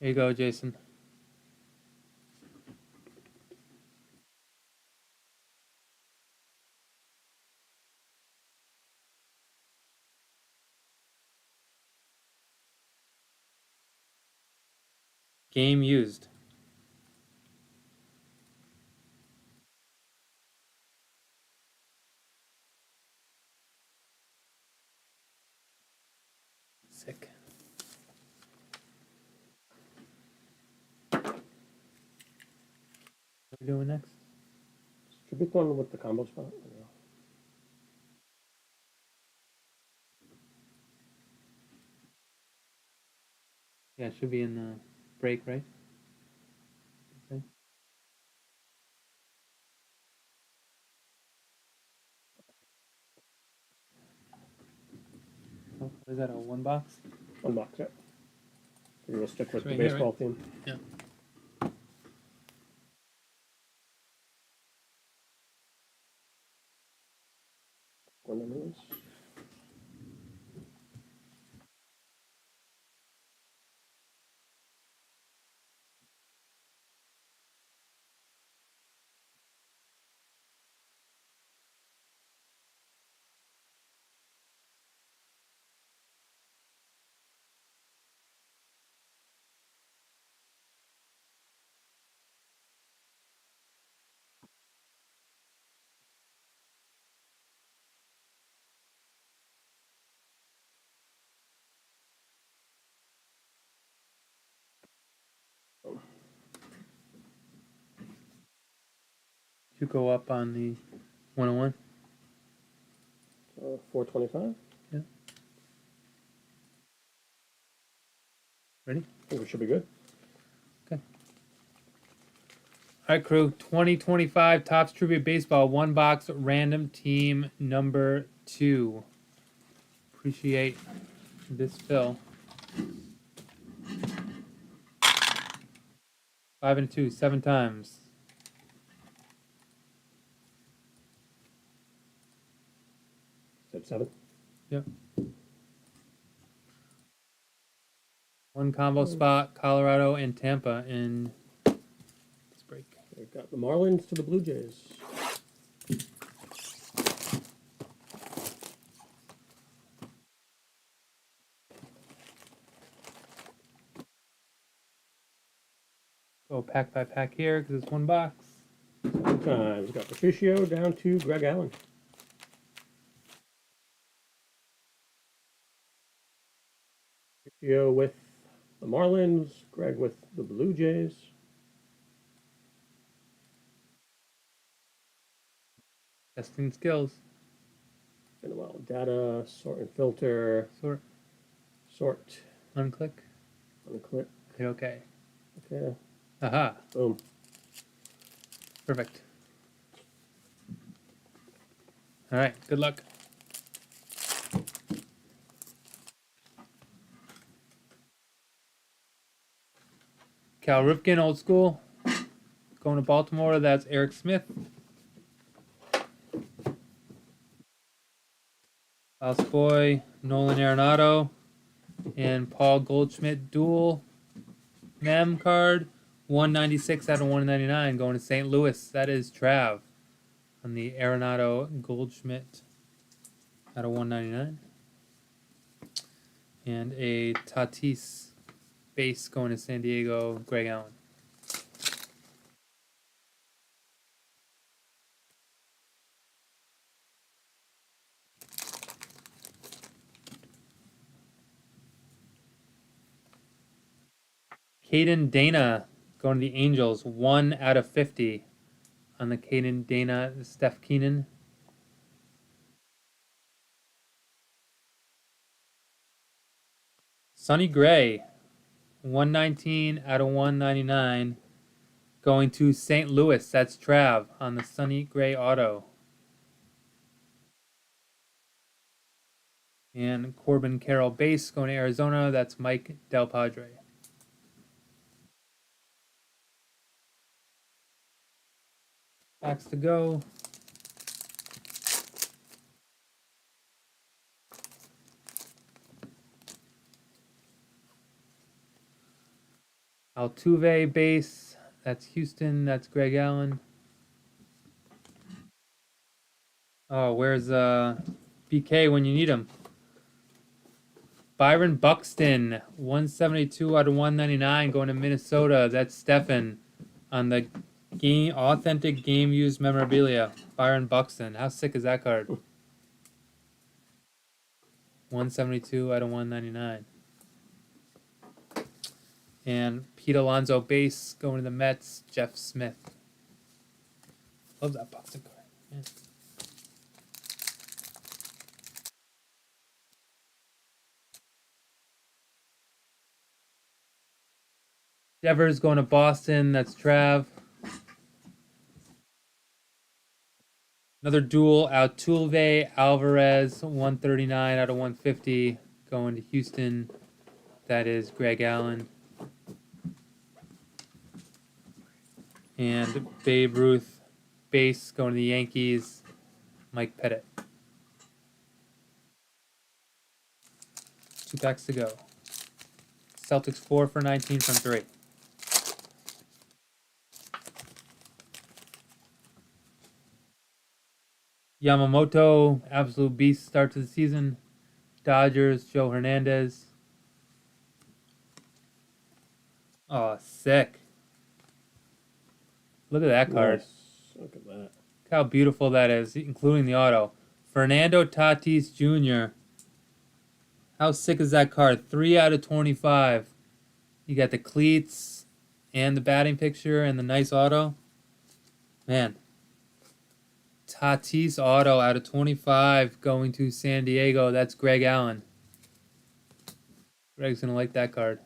Here you go, Jason. Game used. Sick. What are we doing next? Tribute one with the combo spot. Yeah. Yeah, it should be in the break, right? Okay. Oh, is that a one box? One box, yeah. You're gonna stick with It's the right here, baseball right? theme. Yeah. One of those. You go up on the 101. 425. Yeah. Ready? I think we should be good. Okay. All right, crew. 2025 Topps Tribute Baseball one box random team number 2. Appreciate this fill. 5 and 2, 7 times. at 7. Yep. One combo spot, Colorado and Tampa in this break. We've got the Marlins to the Blue Jays. Go pack by pack here because it's one box. Sometimes got Patricio down to Greg Allen. Patricio with the Marlins, Greg with the Blue Jays. Testing skills. Been a while. Data, sort and filter, sort, Unclick. unclick. Hit OK. Okay, Aha. boom. Perfect. All right. Good luck. Cal Ripken, old school. Going to Baltimore. That's Eric Smith. House Boy, Nolan Arenado, and Paul Goldschmidt dual mem card. 196 out of 199 going to St. Louis. That is Trav on the Arenado Goldschmidt out of 199. And a Tatis base going to San Diego, Greg Allen. Caden Dana going to the Angels. 1 out of 50 on the Caden Dana Steph Keenan. Sonny Gray. 119 out of 199 going to St. Louis. That's Trav on the Sonny Gray auto. And Corbin Carroll base going to Arizona. That's Mike Del Padre. Packs to go. Altuve base. That's Houston. That's Greg Allen. Oh, where's BK when you need him? Byron Buxton, 172 out of 199 going to Minnesota. That's Stefan on the authentic game used memorabilia. Byron Buxton. How sick is that card? 172 out of 199. And Pete Alonso base going to the Mets. Jeff Smith. Love that Buxton card. Man. Devers going to Boston. That's Trav. Another duel. Altuve Alvarez. 139 out of 150 going to Houston. That is Greg Allen. And Babe Ruth base going to the Yankees. Mike Pettit. 2 packs to go. Celtics 4 for 19 from 3. Yamamoto, absolute beast start to the season. Dodgers, Joe Hernandez. Oh, sick. Look at that card. Nice. Look at that. Look how beautiful that is, including the auto. Fernando Tatis Jr. How sick is that card? 3 out of 25. You got the cleats and the batting picture and the nice auto. Man. Tatis auto out of 25 going to San Diego. That's Greg Allen. Greg's going to like that card.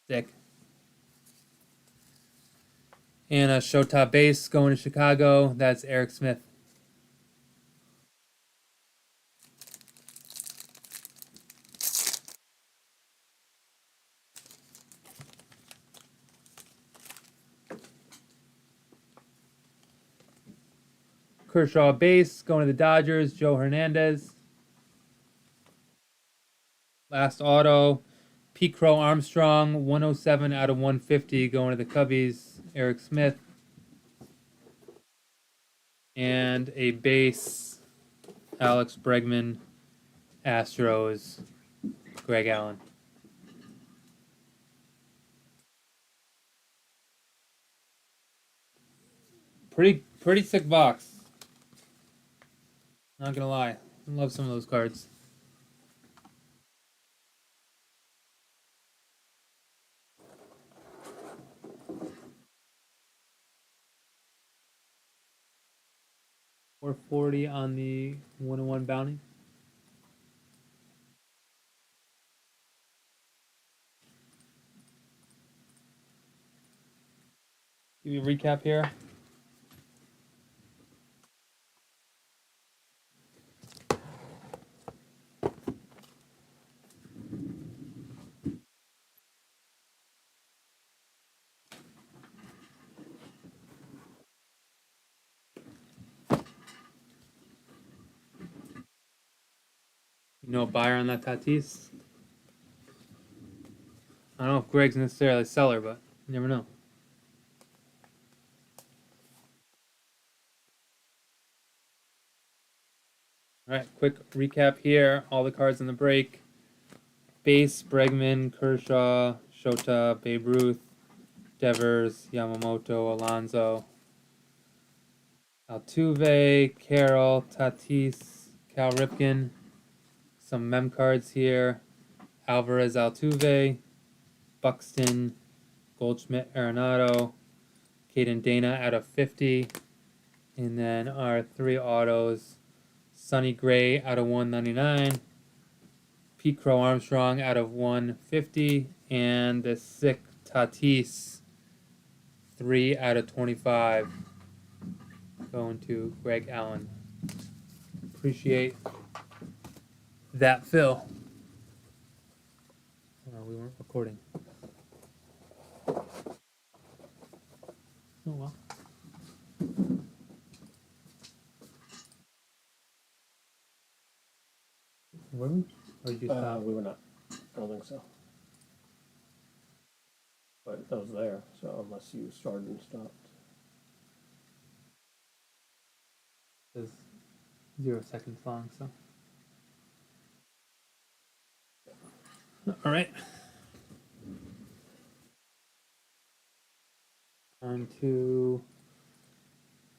Sick. And a Showtop base going to Chicago. That's Eric Smith. Kershaw base going to the Dodgers, Joe Hernandez. Last auto, Pete Crow Armstrong, 107 out of 150 going to the Cubbies, Eric Smith. And a base, Alex Bregman, Astros, Greg Allen. Pretty sick box. Not gonna lie, I love some of those cards. $440 on the 101 bounty. Give you a recap here. You know, a buyer on that Tatis. I don't know if Greg's necessarily a seller, but you never know. All right, quick recap here. All the cards in the break. Base, Bregman, Kershaw, Shota, Babe Ruth, Devers, Yamamoto, Alonso, Altuve, Carroll, Tatis, Cal Ripken. Some mem cards here. Alvarez, Altuve, Buxton, Goldschmidt, Arenado, Caden Dana out of 50. And then our 3 autos, Sonny Gray out of 199, Pete Crow Armstrong out of 150, and the sick Tatis 3 out of 25 going to Greg Allen. Appreciate that, Phil. We weren't recording. Oh well. Were we? Or did you stop? We were not. I don't think so. But that was there, so unless you started and stopped. It says 0 seconds long, so. All right. On to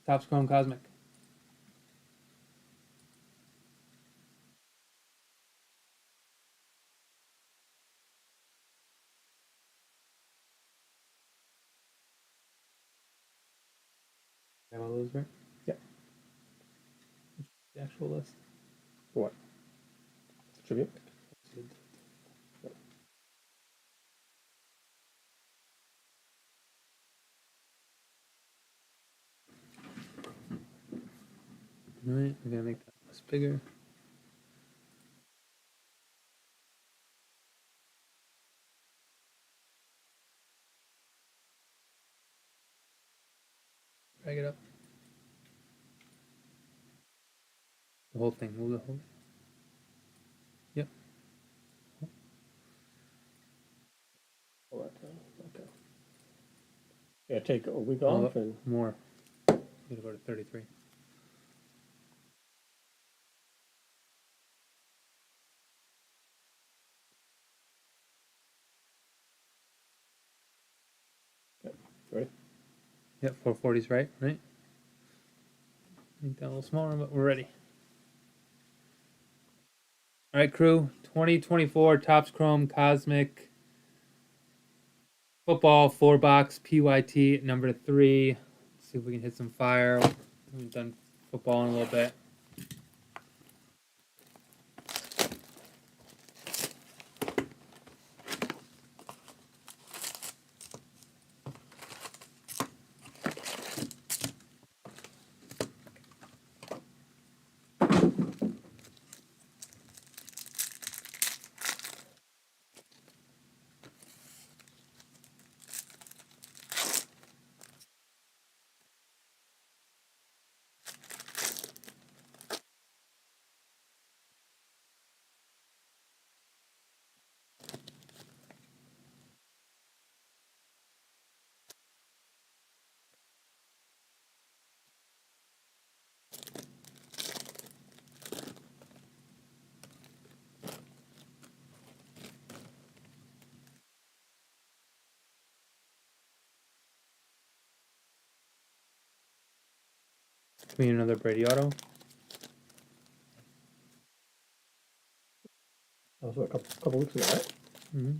Topps Chrome Cosmic. Have all those right? Yep. The actual list. What? Tribute? All right, we're gonna make that list bigger. Drag it up. The whole thing. Move the whole thing. Yep. All right. Okay. Yeah, take a week off and more. I'm gonna go to 33. ready? Yep, 440's right? Make that a little smaller, but we're ready. All right, crew. 2024 Topps Chrome Cosmic Football 4-box PYT number 3. Let's see if we can hit some fire. We haven't done football in a little bit. We need another Brady auto. That was a couple weeks ago, right? Mm-hmm.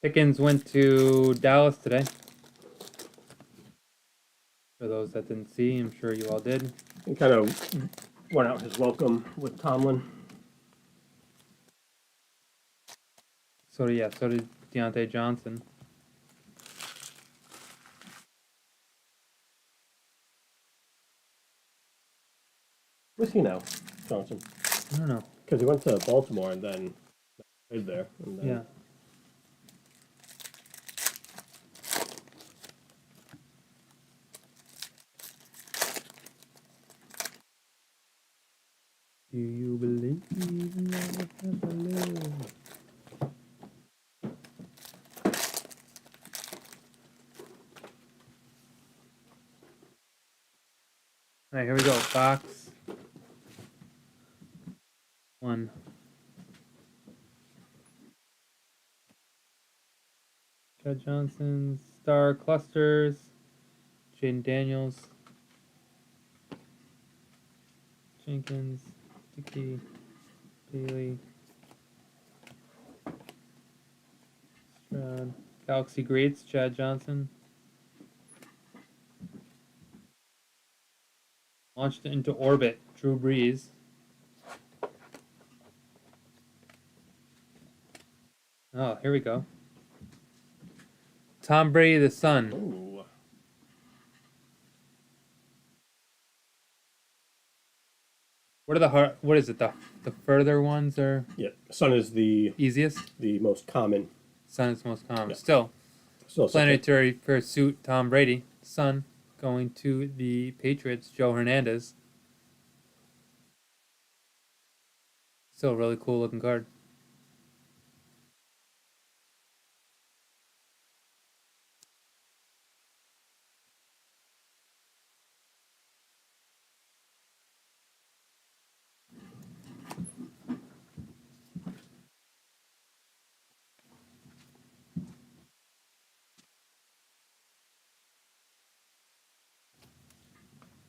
Pickens went to Dallas today. For those that didn't see, I'm sure you all did. He kind of went out his welcome with Tomlin. So did Deontay Johnson. Where's he now, Johnson? I don't know. Because he went to Baltimore and then played there. And then Yeah. Do you believe in love? Alright, here we go. Box 1. Chad Johnson, Star Clusters, Jaden Daniels, Jenkins, Dickey, Bailey, Stroud, Galaxy Greats, Chad Johnson. Launched into orbit, Drew Brees. Oh, here we go. Tom Brady, the son. Ooh. What are the hard? What is it? The further ones are Yeah, Sun is the easiest. most common. Son is most common. Yeah. Still, Still planetary pursuit. Tom Brady, son, going to the Patriots. Joe Hernandez. Still a really cool looking card.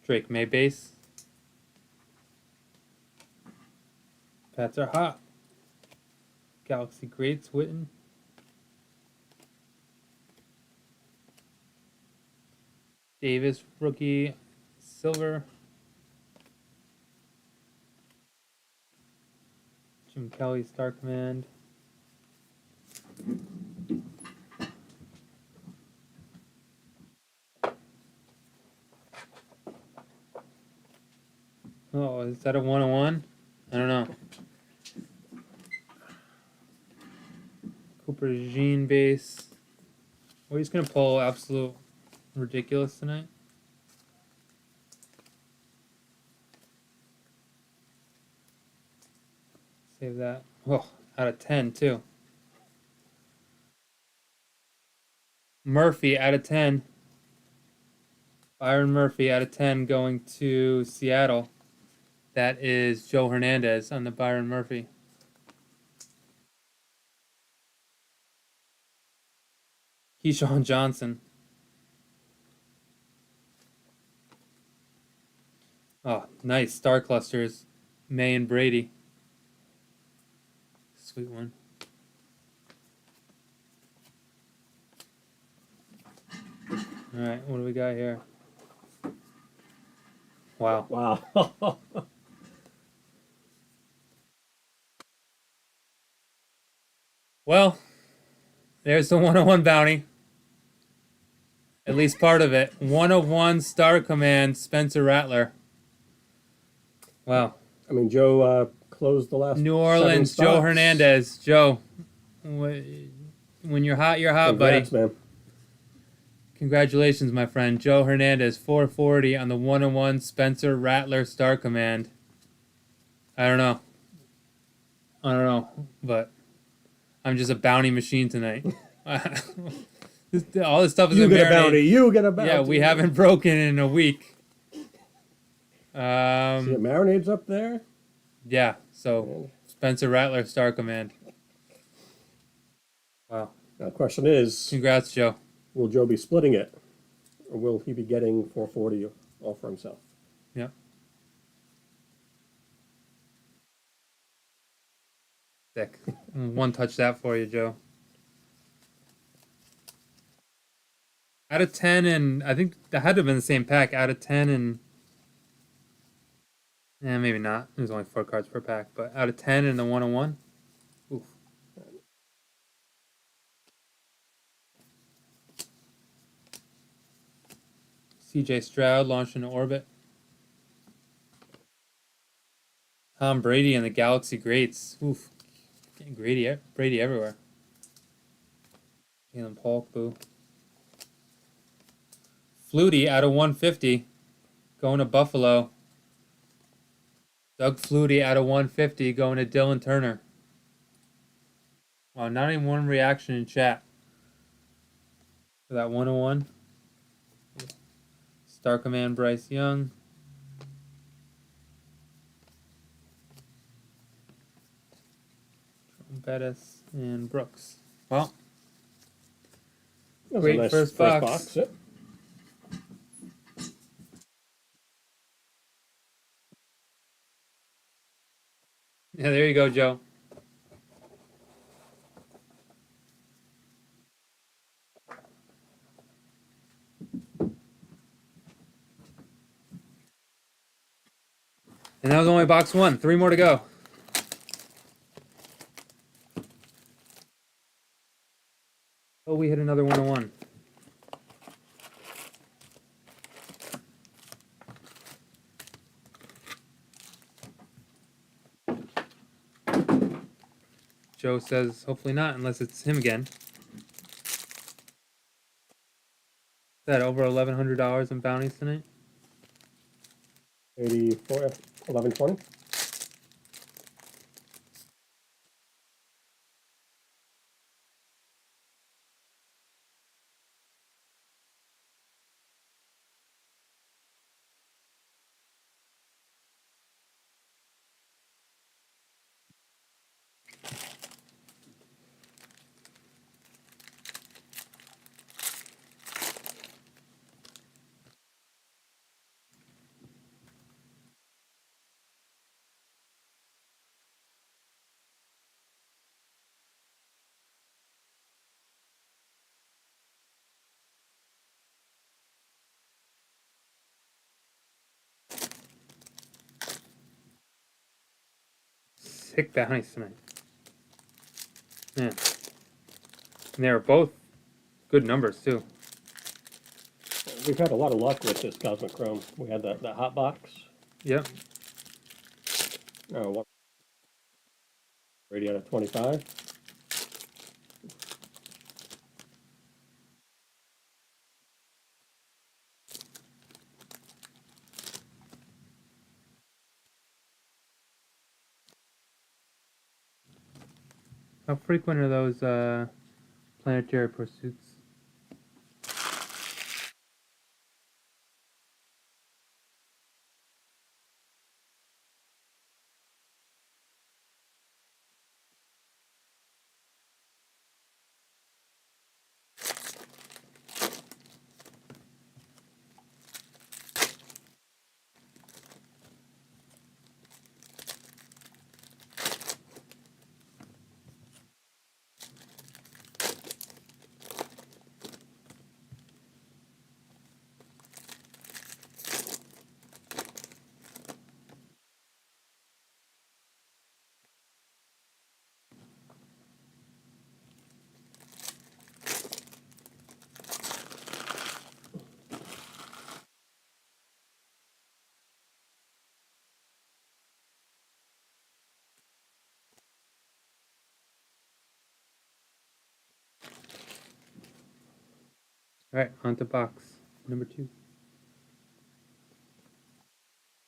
Drake May base. Pats are hot. Galaxy Greats, Witten. Davis, rookie, silver. Jim Kelly, Star Command. Oh, is that a 101? I don't know. Cooper Jean base. We're just going to pull absolute ridiculous tonight. Save that. Oh, out of 10, too. Murphy out of 10. Byron Murphy out of 10 going to Seattle. That is Joe Hernandez on the Byron Murphy. Keyshawn Johnson. Oh, nice. Star clusters. May and Brady. Sweet one. All right, what do we got here? Wow. Wow. Well, there's the 101 bounty. At least part of it. 101 Star Command, Spencer Rattler. Wow. I mean, Joe closed the last New Orleans, seven Joe spots. Hernandez. Joe, when you're hot, Congrats, buddy. man. Congratulations, my friend. Joe Hernandez, 440 on the 101 Spencer Rattler Star Command. I don't know, but I'm just a bounty machine tonight. All this stuff is You in get a marinade. bounty. You get a bounty. Yeah, we haven't broken in a week. See the marinades up there? Yeah. So Spencer Rattler, Star Command. Wow. Now the question is, Congrats, Joe. will Joe be splitting it, or will he be getting 440 all for himself? Yeah. Sick. One touch that for you, Joe. Out of 10, and I think that had to have been the same pack. Out of 10, and maybe not. There's only 4 cards per pack, but out of 10 and the 101. Oof. CJ Stroud launched into orbit. Tom Brady and the Galaxy Greats. Oof. Getting Brady everywhere. Jalen Polk, boo. Flutie out of 150. Going to Buffalo. Doug Flutie out of 150. Going to Dylan Turner. Wow, not even one reaction in chat for that 101. Star Command Bryce Young. Bettis and Brooks. Well, That was great a nice first box. Yep. Yeah, there you go, Joe. And that was only box 1. 3 more to go. Oh, we hit another 101. Joe says, hopefully not, unless it's him again. Is that over $1,100 in bounties tonight? 84, 1120. Sick bounties tonight. Yeah. And they were both good numbers, too. We've had a lot of luck with this Cosmic Chrome. We had that hot box. Yep. One Rhody out of 25. How frequent are those planetary pursuits? All right, on to box number 2.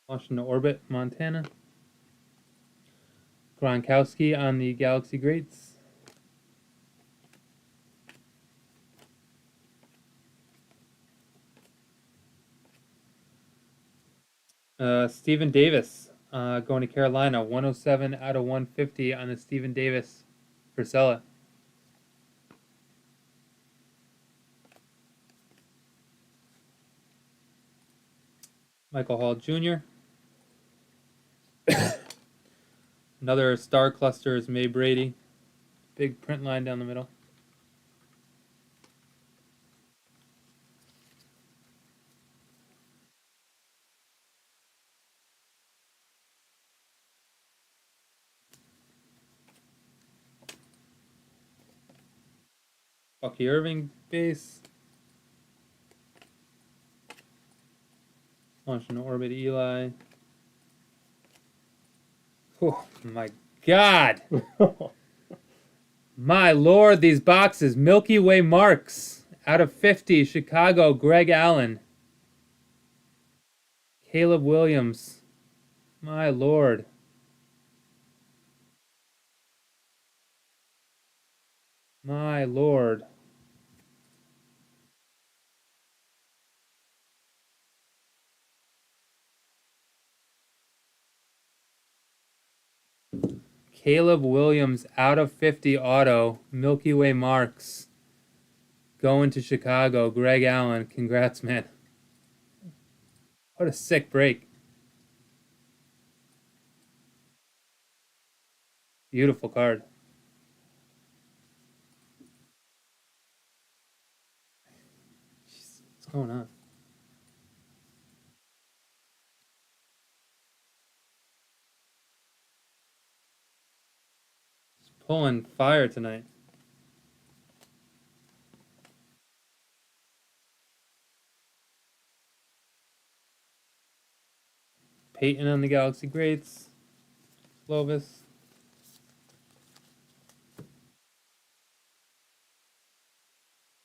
Launched into orbit, Montana. Gronkowski on the Galaxy Greats. Stephen Davis going to Carolina. 107 out of 150 on the Stephen Davis for Sella. Michael Hall Jr. Another star cluster is May Brady. Big print line down the middle. Bucky Irving base. Launching to orbit Eli. Oh my God. My Lord, these boxes. Milky Way marks. Out of 50, Chicago, Greg Allen. Caleb Williams. My Lord. My Lord. Caleb Williams out of 50 auto. Milky Way marks. Going to Chicago. Greg Allen. Congrats, man. What a sick break. Beautiful card. Jeez, what's going on? Just pulling fire tonight. Peyton on the Galaxy Greats. Slovis.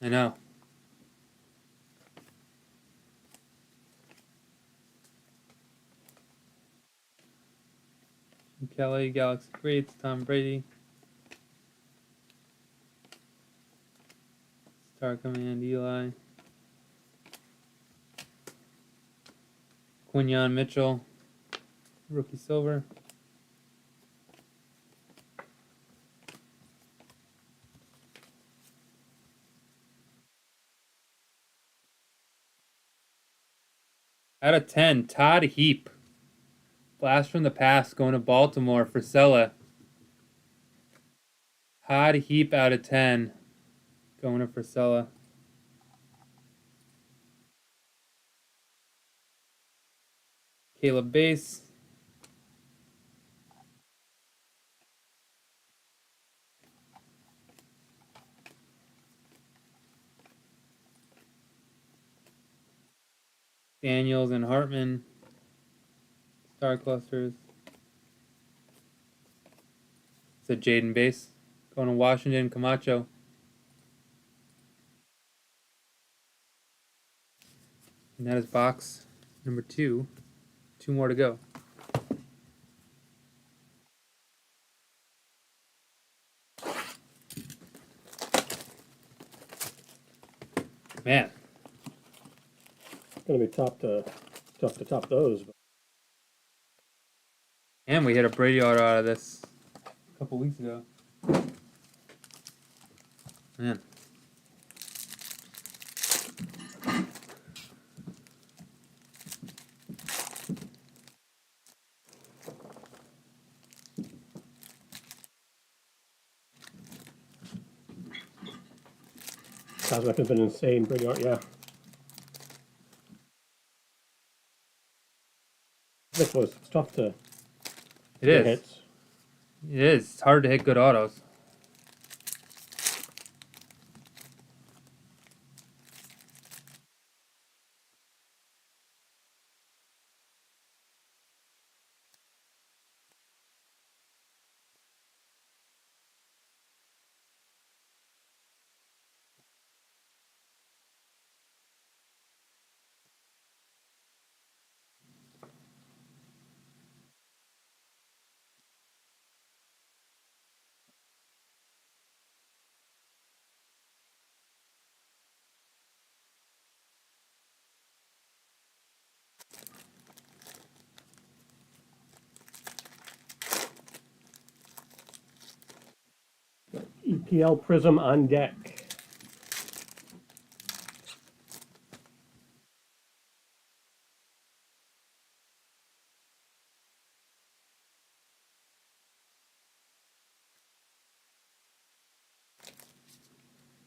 I know. Kelly, Galaxy Greats, Tom Brady. Star Command, Eli. Quinyon Mitchell, rookie silver. Out of 10, Todd Heap. Blast from the past going to Baltimore for Sella. Todd Heap out of 10 going to Frisella. Caleb Base. Daniels and Hartman. Star clusters. It's a Jaden Base. Going to Washington, Camacho. And that is box number 2. 2 more to go. Man. It's going to be tough to top those. But And we hit a Brady auto out of this a couple weeks ago. Man. Cosmic has been insane. Brady art, yeah. This was tough to It get is. hits. It is. It's hard to hit good autos. EPL Prizm on deck.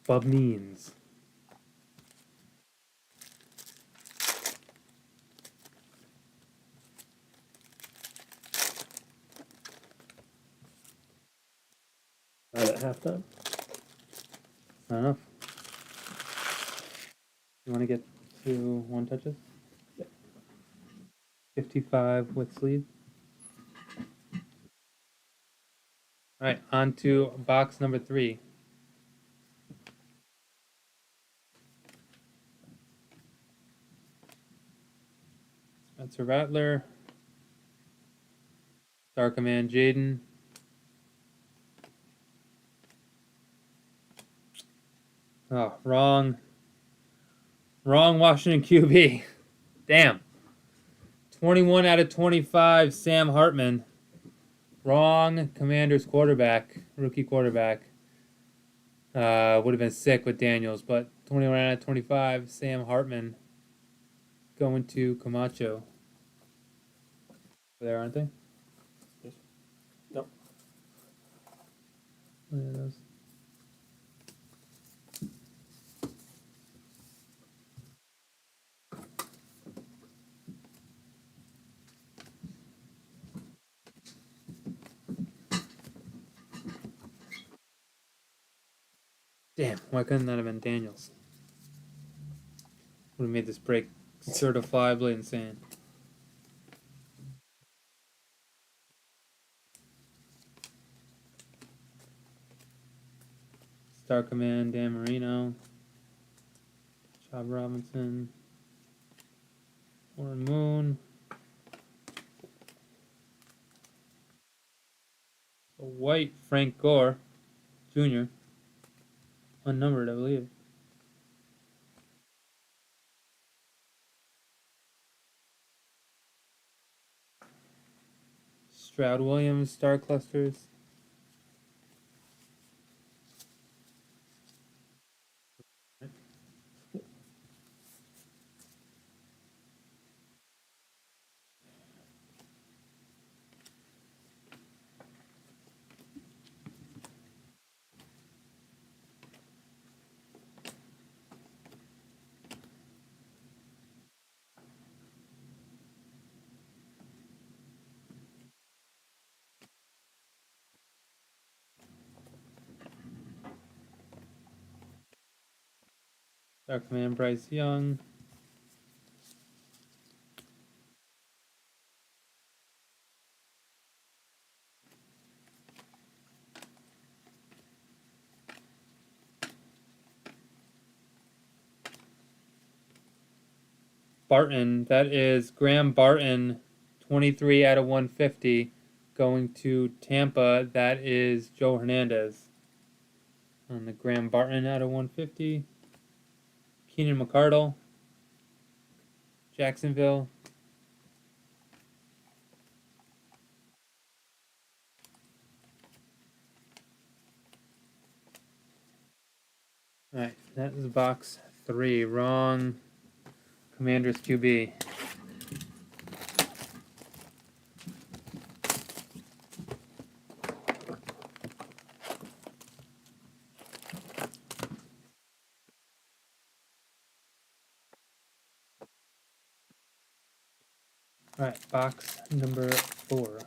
Bub means. Right at halftime. Not enough. You want to get to one touches? Yeah. 55 with sleeve. All right, on to box number 3. Spencer Rattler. Star Command Jaden. Oh, wrong. Wrong Washington QB. Damn. 21 out of 25, Sam Hartman. Wrong Commanders quarterback, rookie quarterback. Would have been sick with Daniels, but 21 out of 25, Sam Hartman going to Camacho. There, aren't they? Yes. No. Look at those. Damn, why couldn't that have been Daniels? Would have made this break certifiably insane. Star Command, Dan Marino. Chad Robinson. Warren Moon. A white Frank Gore Jr. Unnumbered, I believe. Stroud Williams, Star Clusters. Star Command, Bryce Young. Barton, that is Graham Barton, 23 out of 150. Going to Tampa, that is Joe Hernandez. On the Graham Barton out of 150. Keenan McCardle, Jacksonville. All right, that is box 3. Wrong. Commanders QB. All right, box number 4.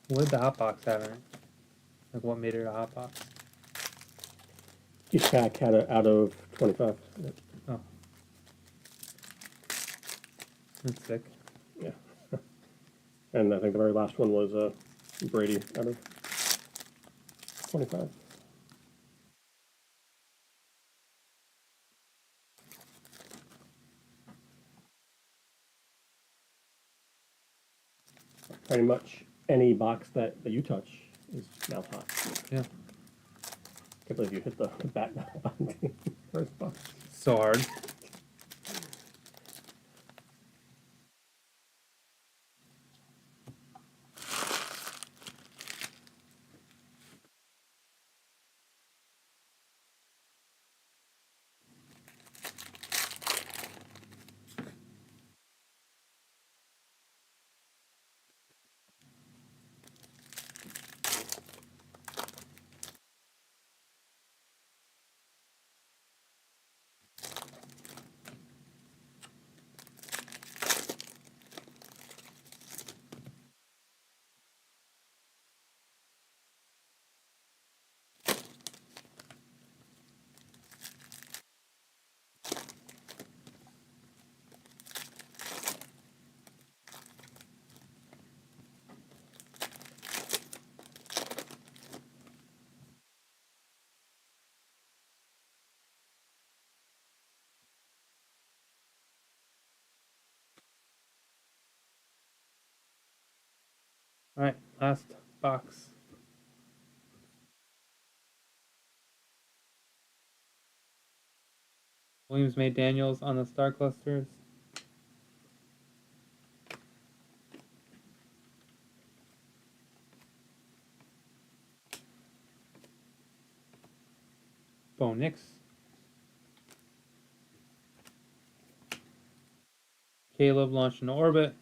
What did the hot box have in it? Like, what made it a hot box? Each pack had it out of 25. Oh, that's sick. Yeah. And I think the very last one was Brady out of 25. Pretty much any box that you touch is now hot. Yeah, Can't believe you hit the bat on the first box. so hard. All right, last box. Williams made Daniels on the star clusters. Bo Nix. Caleb launched into orbit.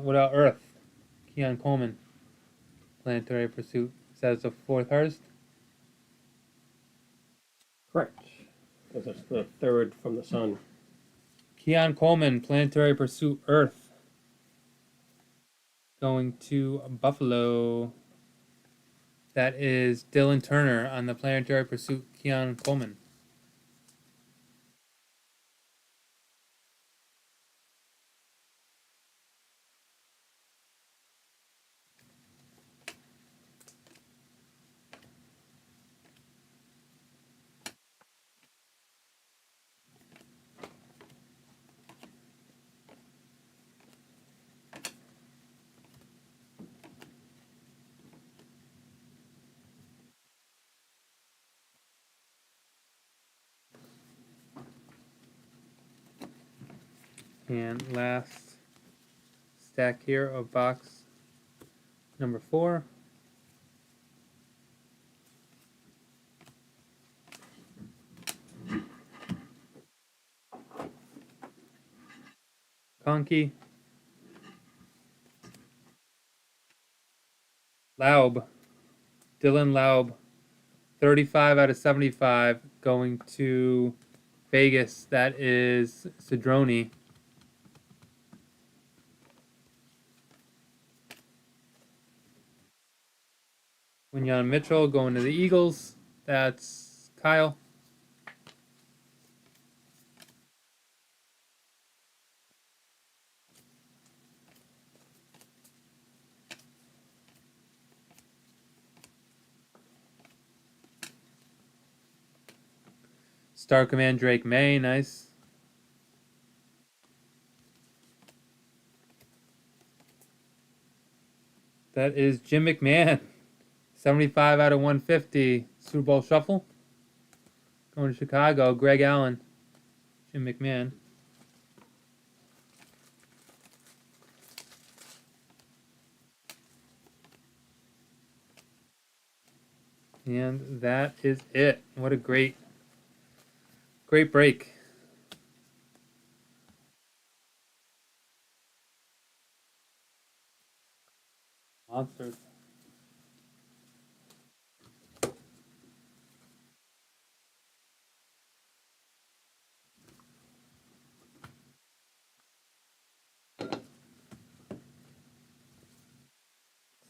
Without Earth. Keon Coleman. Planetary Pursuit. Is that the fourth Hearst? Correct. That's the third from the sun. Keon Coleman, Planetary Pursuit Earth. Going to Buffalo. That is Dylan Turner on the Planetary Pursuit Keon Coleman. And last stack here of box number 4. Conkey. Laub. Dylan Laub. 35 out of 75 going to Vegas. That is Cedrone. Winyon Mitchell going to the Eagles. That's Kyle. Star Command Drake May, nice. That is Jim McMahon. 75 out of 150. Super Bowl Shuffle. Going to Chicago. Greg Allen. Jim McMahon. And that is it. What a great break. Monsters.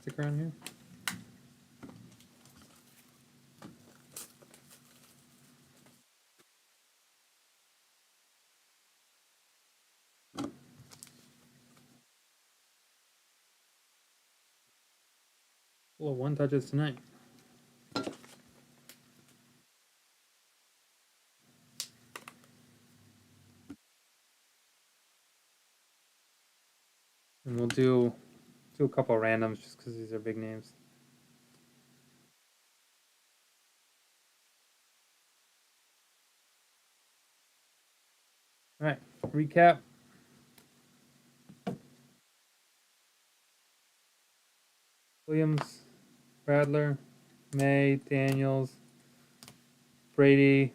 Stick around here. Full of one touches tonight. And we'll do a couple of randoms just because these are big names. All right, recap. Williams, Bradler, May, Daniels, Brady,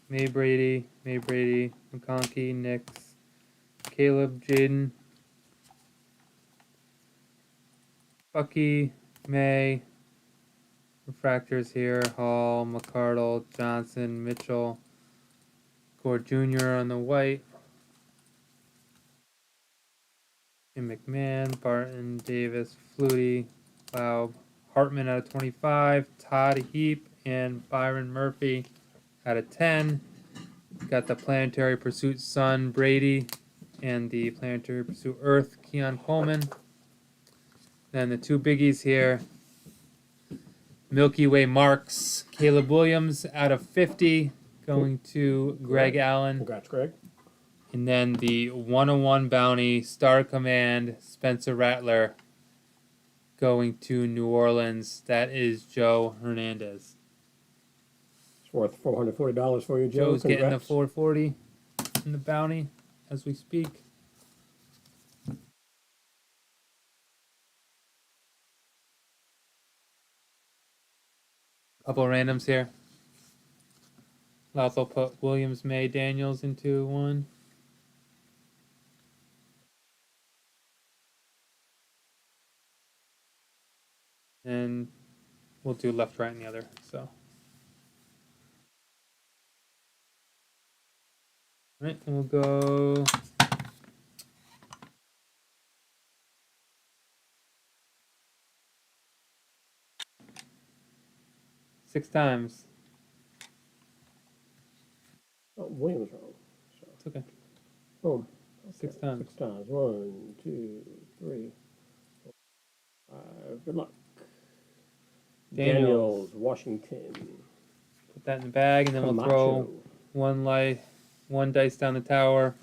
May Brady, McConkey, Nix, Caleb, Jaden, Bucky, May, refractors here, Hall, McCardle, Johnson, Mitchell, Gore Jr. on the white, Jim McMahon, Barton, Davis, Flutie, Laub, Hartman out of 25, Todd Heap, and Byron Murphy out of 10. Got the Planetary Pursuit Sun, Brady, and the Planetary Pursuit Earth, Keon Coleman. Then the two biggies here, Milky Way Marks, Caleb Williams out of 50, going to Greg Allen. Congrats, Greg. And then the 101 bounty, Star Command, Spencer Rattler, going to New Orleans. That is Joe Hernandez. It's worth $440 for you, Joe. Joe's getting the Congrats. 440 in the bounty as we speak. Couple randoms here. Lotho put Williams, May, Daniels into one. And we'll do left, right, and the other. So, all right, and we'll go. Six times. Oh, Williams wrong. So, It's okay. boom. Six times. 6 times. 1, 2, 3, 4, 5. Good luck. Daniels, Washington. Put that in the bag, and then we'll throw one dice down the tower.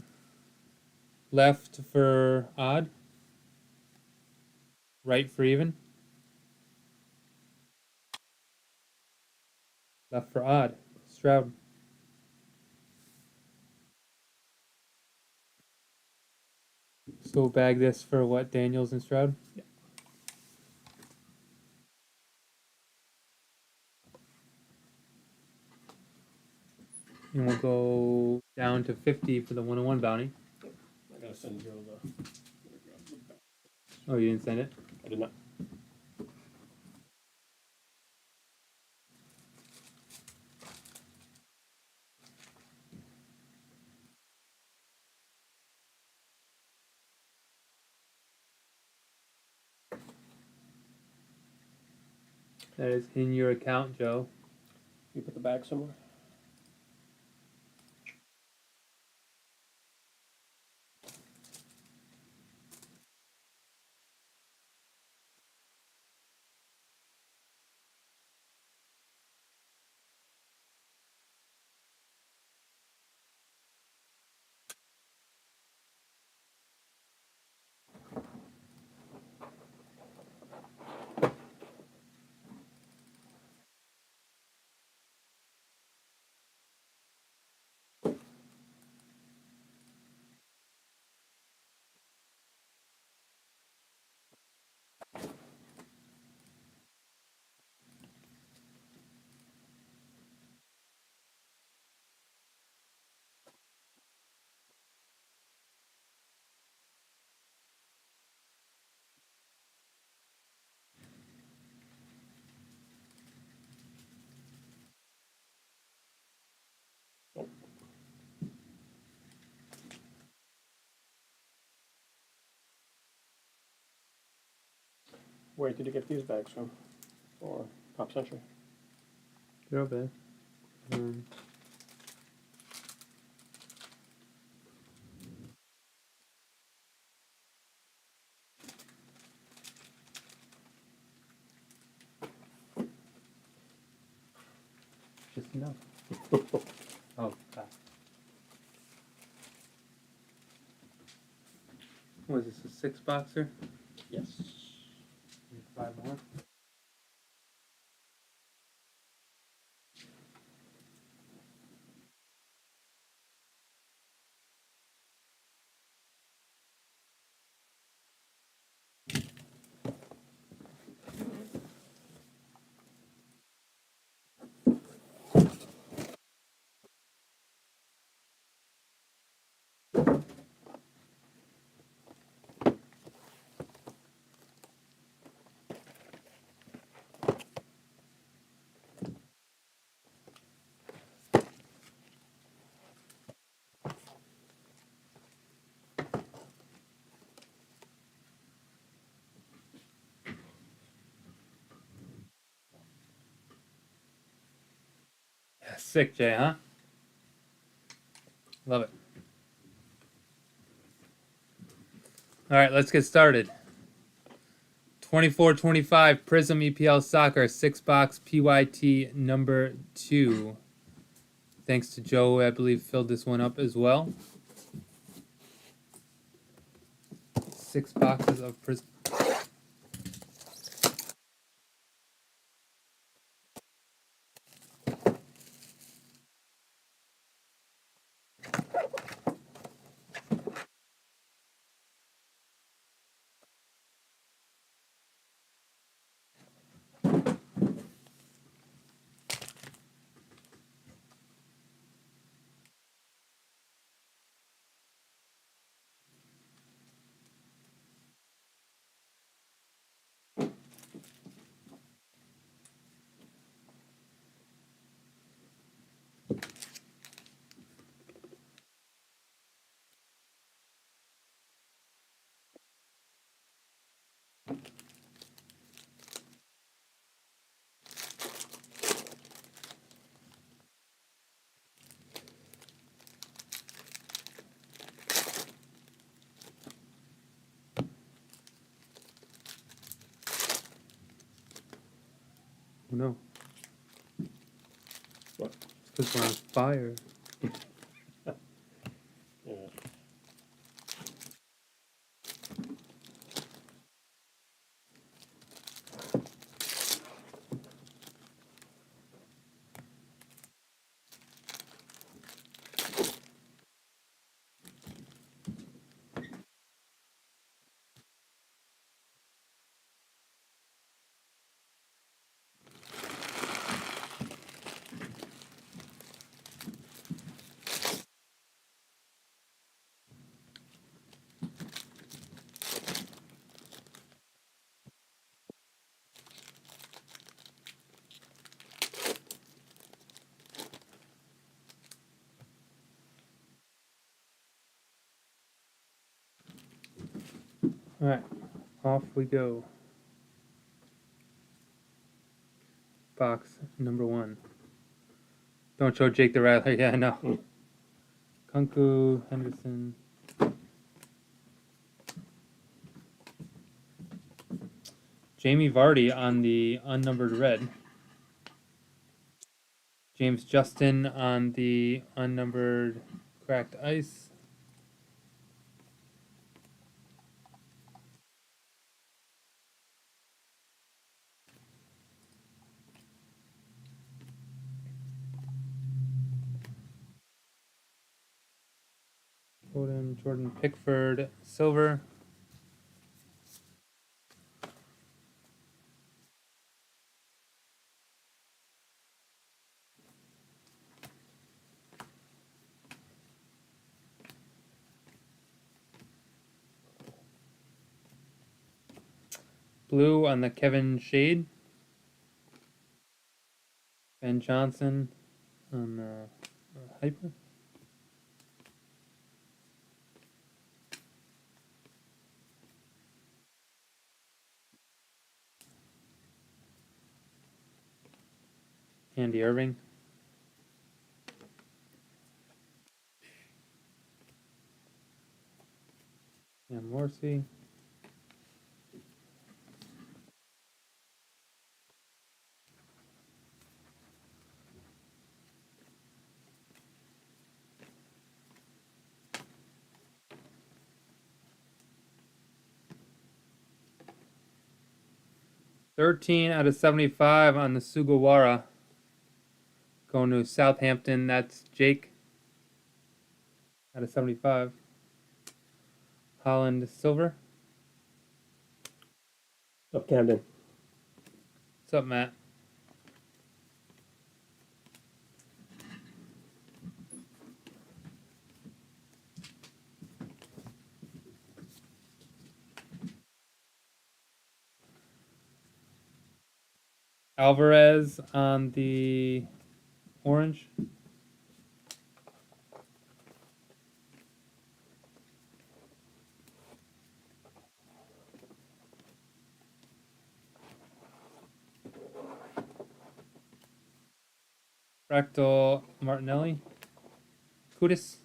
Left for odd. Right for even. Left for odd. Stroud. So we'll bag this for what? Daniels and Stroud? Yeah. And we'll go down to 50 for the 101 bounty. I gotta send Joe the. Oh, you didn't send it? I did not. That is in your account, Joe. You put the bag somewhere? Where did you get these bags from? Or Pop Century? They're over there. Just enough. Oh, God. What is this, a 6-boxer? Yes. 5 more. Sick, Jay, huh? Love it. All right, let's get started. 24-25 Prizm EPL Soccer 6-box PYT number 2. Thanks to Joe, who I believe filled this one up as well. 6 boxes of Prizm. Oh no. What? It's because we're on fire. Yeah. Alright, off we go. Box number 1. Don't show Jake the Rattler. Yeah, I know. Kunku, Henderson. Jamie Vardy on the unnumbered red. James Justin on the unnumbered cracked ice. Jordan Pickford, silver. Blue on the Kevin Shade. Ben Johnson on Hyper. Andy Irving. And Morrissey. $13/75 on the Sugawara. Going to Southampton. That's Jake. /75. Holland silver. Up Camden. What's up, Matt? Alvarez on the orange. Fractal Martinelli. Kudus.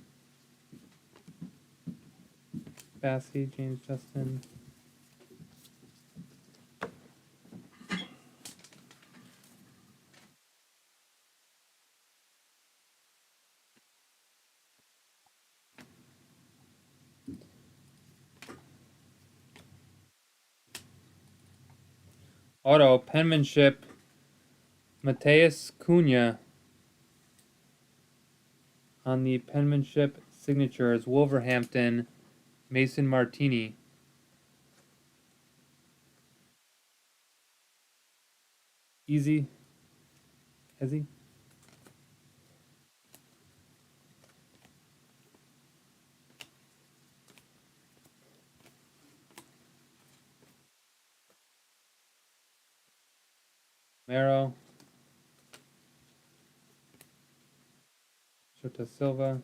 Bassey, James Justin. Auto penmanship. Mateus Cunha on the penmanship signatures. Wolverhampton. Mason Martini. Easy. Has he? Mero. Jota Silva.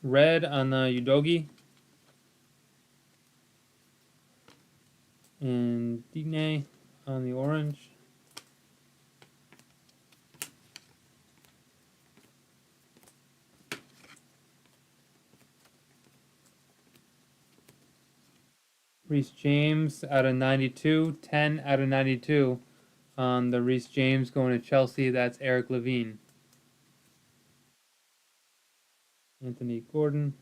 Red on the Udogi. And Digne on the orange. Reece James out of 92. 10 out of 92 on the Reece James going to Chelsea. That's Eric Levine. Anthony Gordon.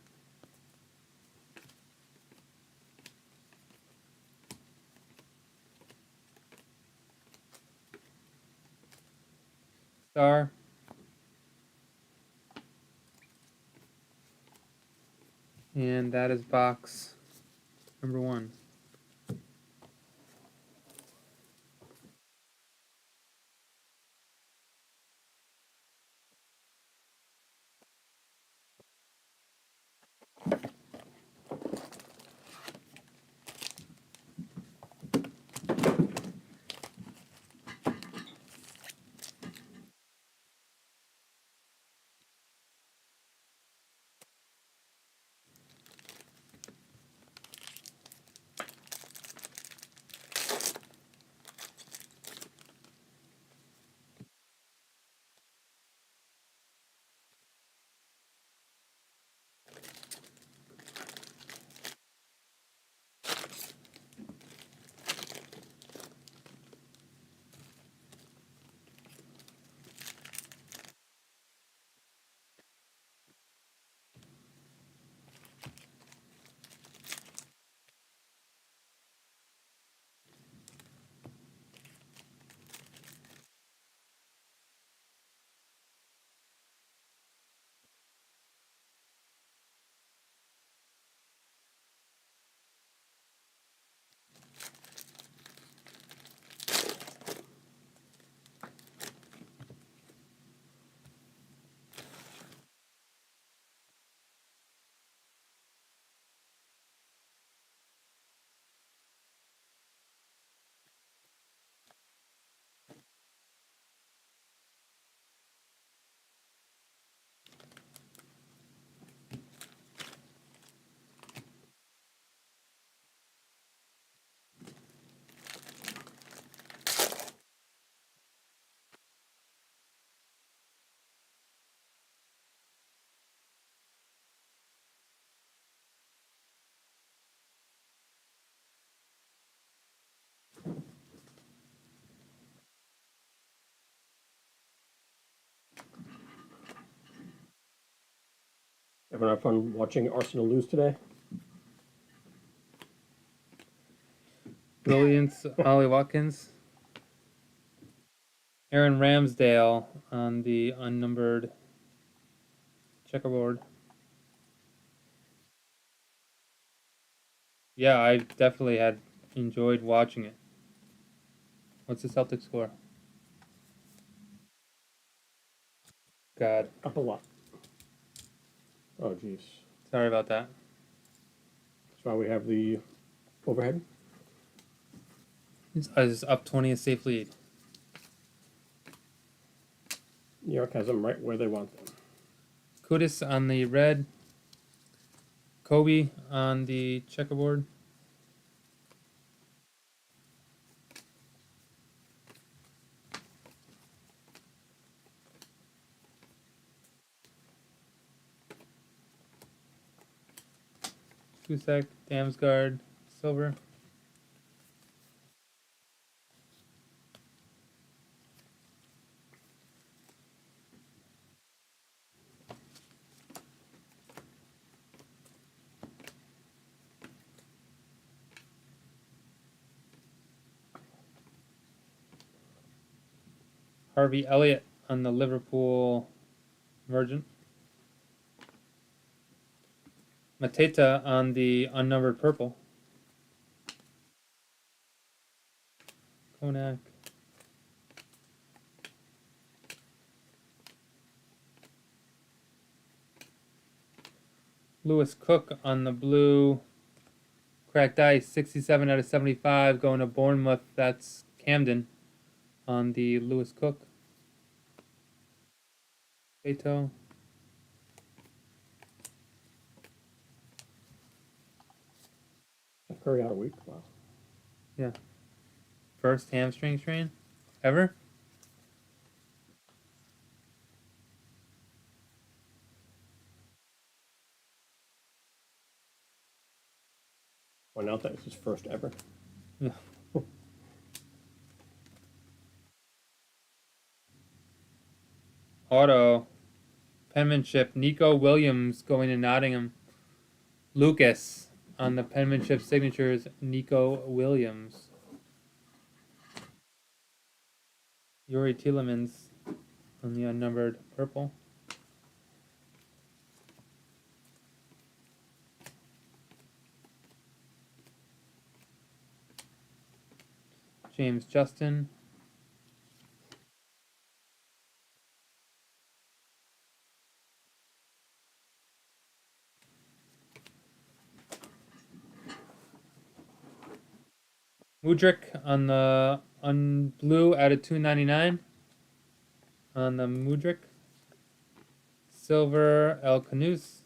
Star. And that is box number 1. Everyone have fun watching Arsenal lose today? Brilliance, Ollie Watkins. Aaron Ramsdale on the unnumbered checkerboard. Yeah, I definitely had enjoyed watching it. What's the Celtic score? God, Up a lot. Oh, jeez. sorry about that. That's why we have the overhead. It's up 20, a safe lead. New York has them right where they want them. Kudus on the red. Kobe on the checkerboard. Cusack, Damsgaard, silver. Harvey Elliott on the Liverpool Emergent. Mateta on the unnumbered purple. Konak. Lewis Cook on the blue. Cracked ice, 67 out of 75, going to Bournemouth. That's Camden on the Lewis Cook. Beto. Curry out a week. Wow. Yeah. First hamstring strain ever. Point out that it's his first ever. Yeah. Auto. Penmanship. Nico Williams going to Nottingham. Lucas on the penmanship signatures. Nico Williams. Yuri Tielemans on the unnumbered purple. James Justin. Mudrick on the blue out of 299 on the Mudrick. Silver El Canus.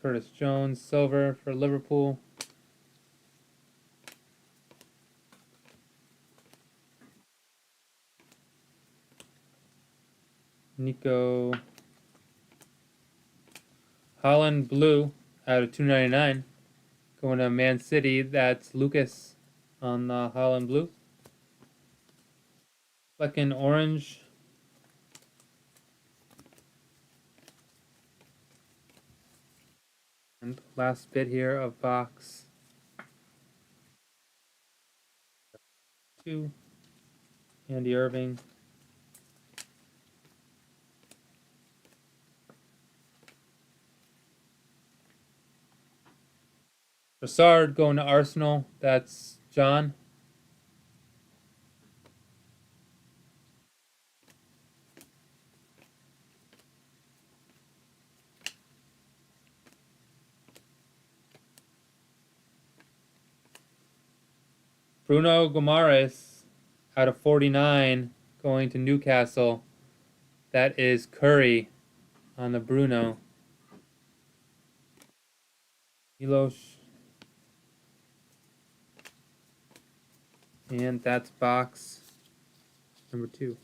Curtis Jones, silver for Liverpool. Nico Holland, blue out of 299. Going to Man City, that's Lucas on the Holland blue. Fleckin' orange. And last bit here of box 2. Andy Irving. Brassard going to Arsenal, that's John. Bruno Gomares out of 49 going to Newcastle. That is Curry on the Bruno. Milos. And that's box number 2.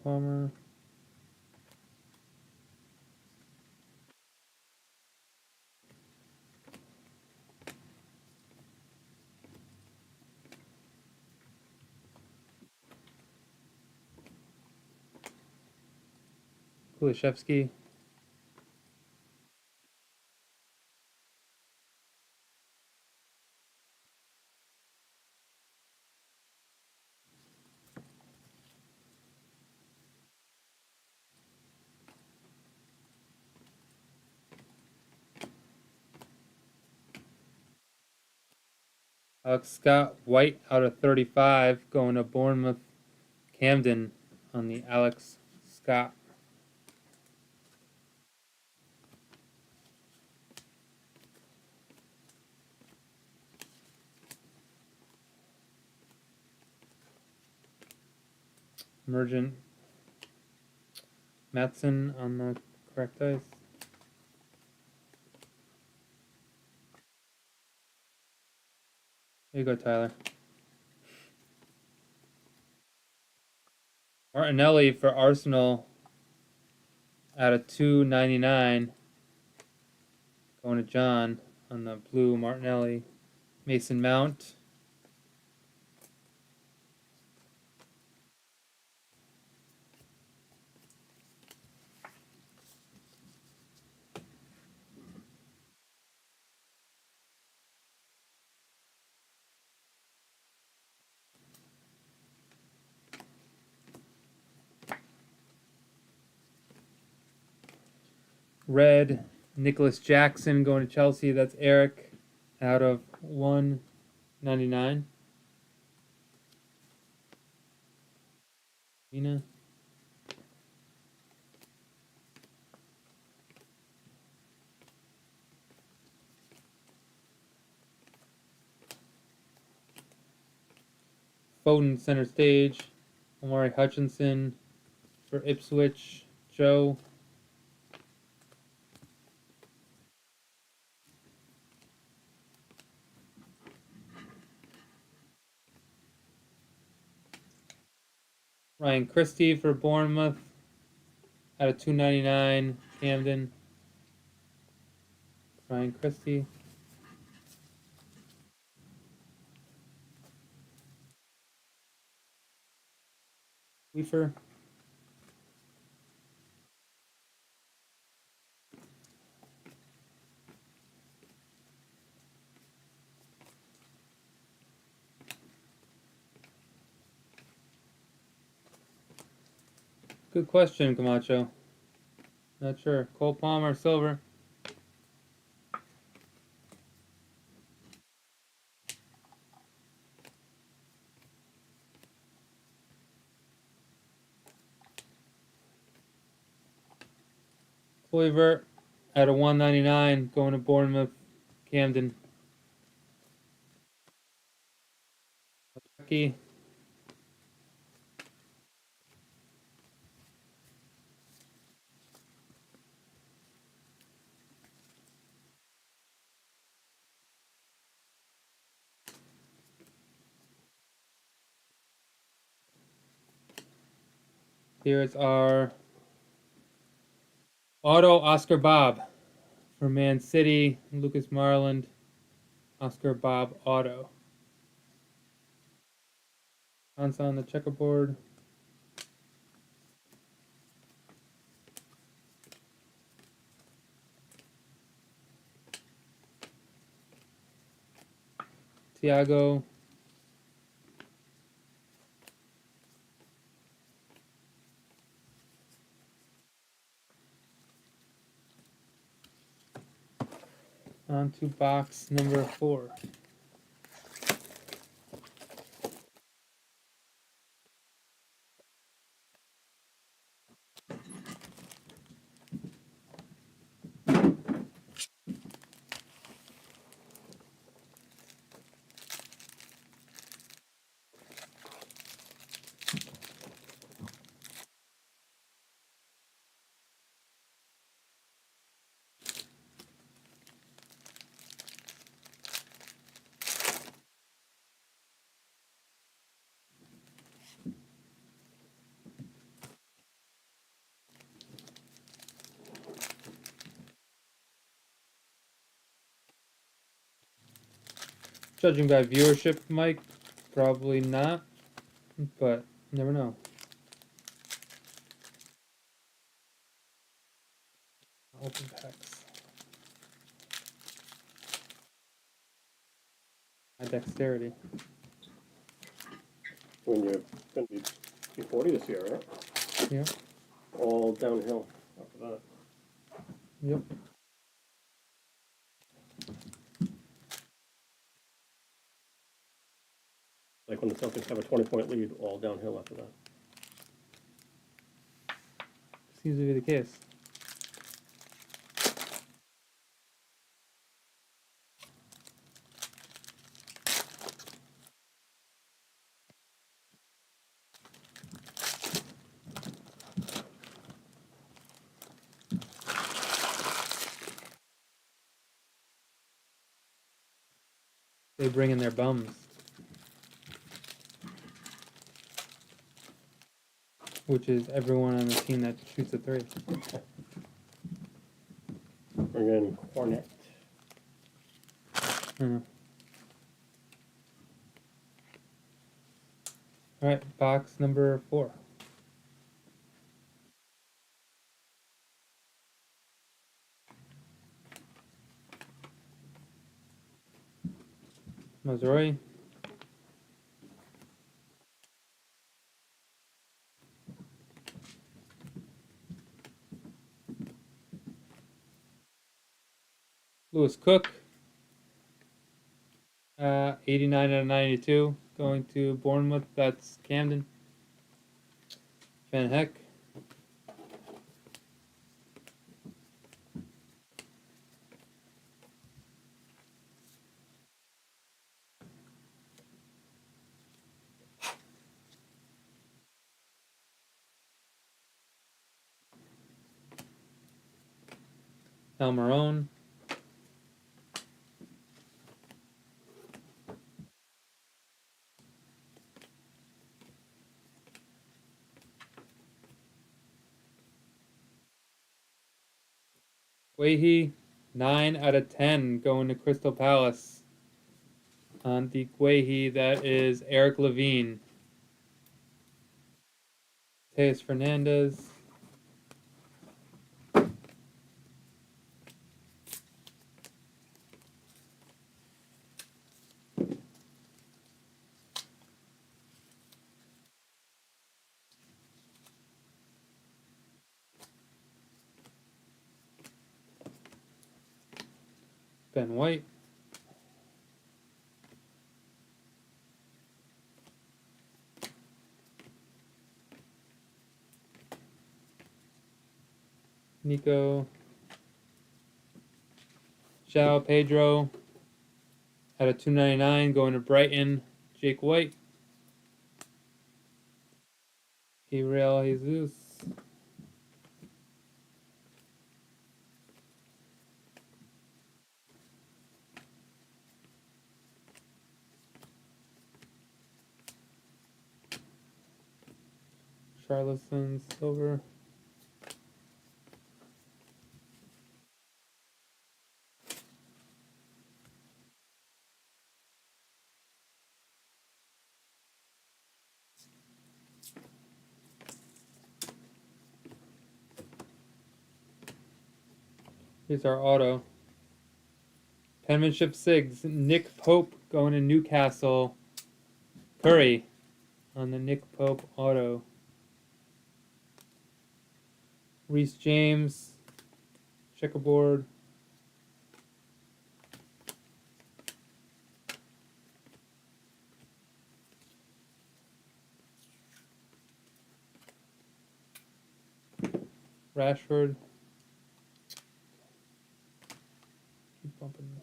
Palmer. Kulishevsky. Alex Scott White out of 35 going to Bournemouth. Camden on the Alex Scott. Emergent Matson on the correct ice. There you go, Tyler. Martinelli for Arsenal out of 299. Going to John on the blue Martinelli. Mason Mount. Red Nicholas Jackson going to Chelsea. That's Eric out of 199. Nina. Foden center stage. Omari Hutchinson for Ipswich. Joe. Ryan Christie for Bournemouth out of 299. Camden. Ryan Christie. Weaver. Good question, Camacho. Not sure. Cole Palmer, silver. Kluivert out of 199 going to Bournemouth. Camden. Lucky. Here's our auto Oscar Bob for Man City. Lucas Marland. Oscar Bob auto. Hansa on the checkerboard. Thiago. On to box number 4. Judging by viewership, Mike, probably not, but you never know. Open packs. My dexterity. When you're going to be 40 this year, right? Yeah. All downhill after that. Yep. Like when the Celtics have a 20-point lead, all downhill after that. Seems to be the case. They bring in their bums. Which is everyone on the team that shoots a three. Bring in Cornet. Alright, box number 4. Missouri. Lewis Cook. 89 out of 92. Going to Bournemouth. That's Camden. Van Heck. Almiron. Guehi. 9 out of 10 going to Crystal Palace. On the Guehi, that is Eric Levine. Teus Fernandez. Ben White. Nico. João Pedro. Out of 299 going to Brighton. Jake White. Gabriel Jesus. Charleston Silver. Here's our auto. Penmanship Sigs. Nick Pope going to Newcastle. Curry on the Nick Pope auto. Reese James. Checkerboard. Rashford. Keep bumping this.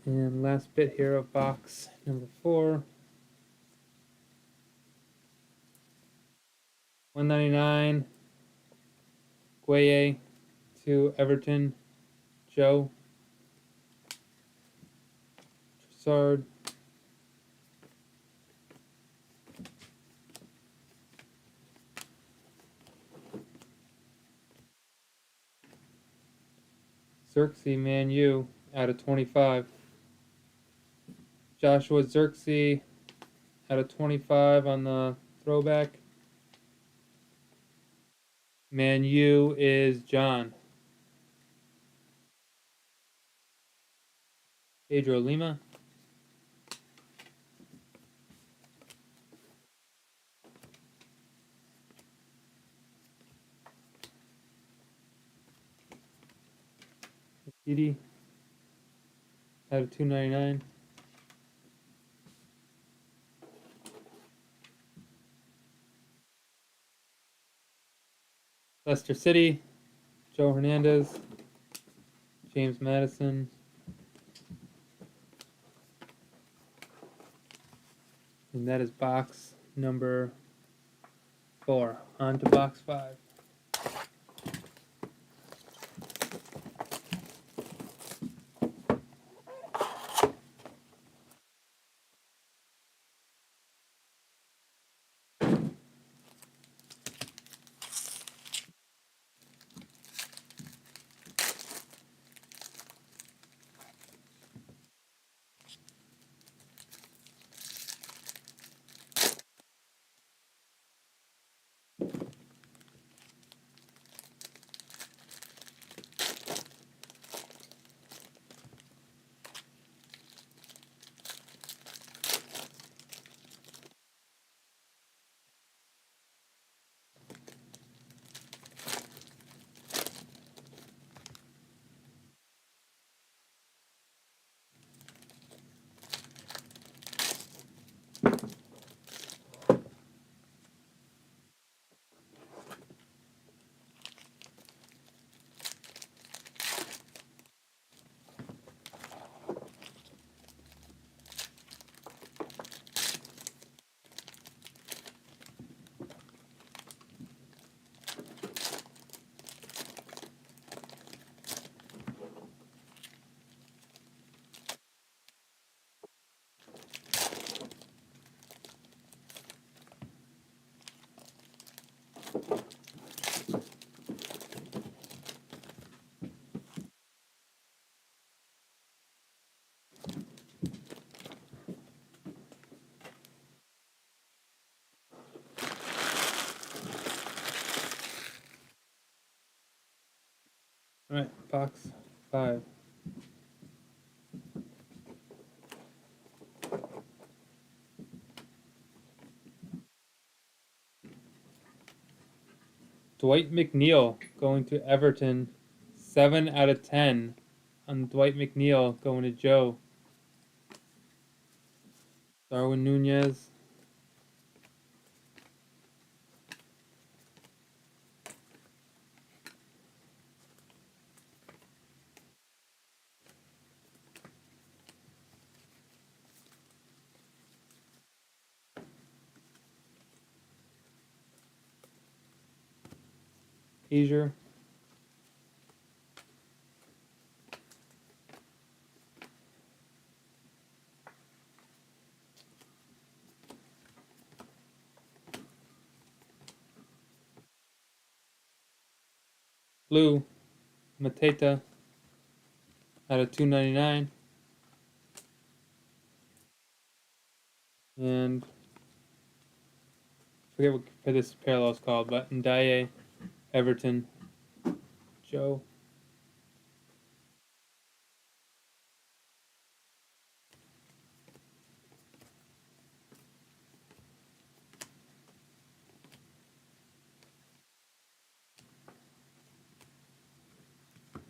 And last bit here of box number 4. 199. Gueye to Everton. Joe. Trossard. Xerxes, Man U, out of 25. Joshua Xerxes, out of 25 on the throwback. Man U is John. Pedro Lima. Rhody, out of 299. Leicester City, Joe Hernandez, James Madison. And that is box number 4. On to box 5. All right, box 5. Dwight McNeil going to Everton. 7 out of 10 on Dwight McNeil going to Joe. Darwin Nunez. Asia. Blue. Mateta out of 299. And I forget what this parallel is called, but Ndiaye, Everton, Joe.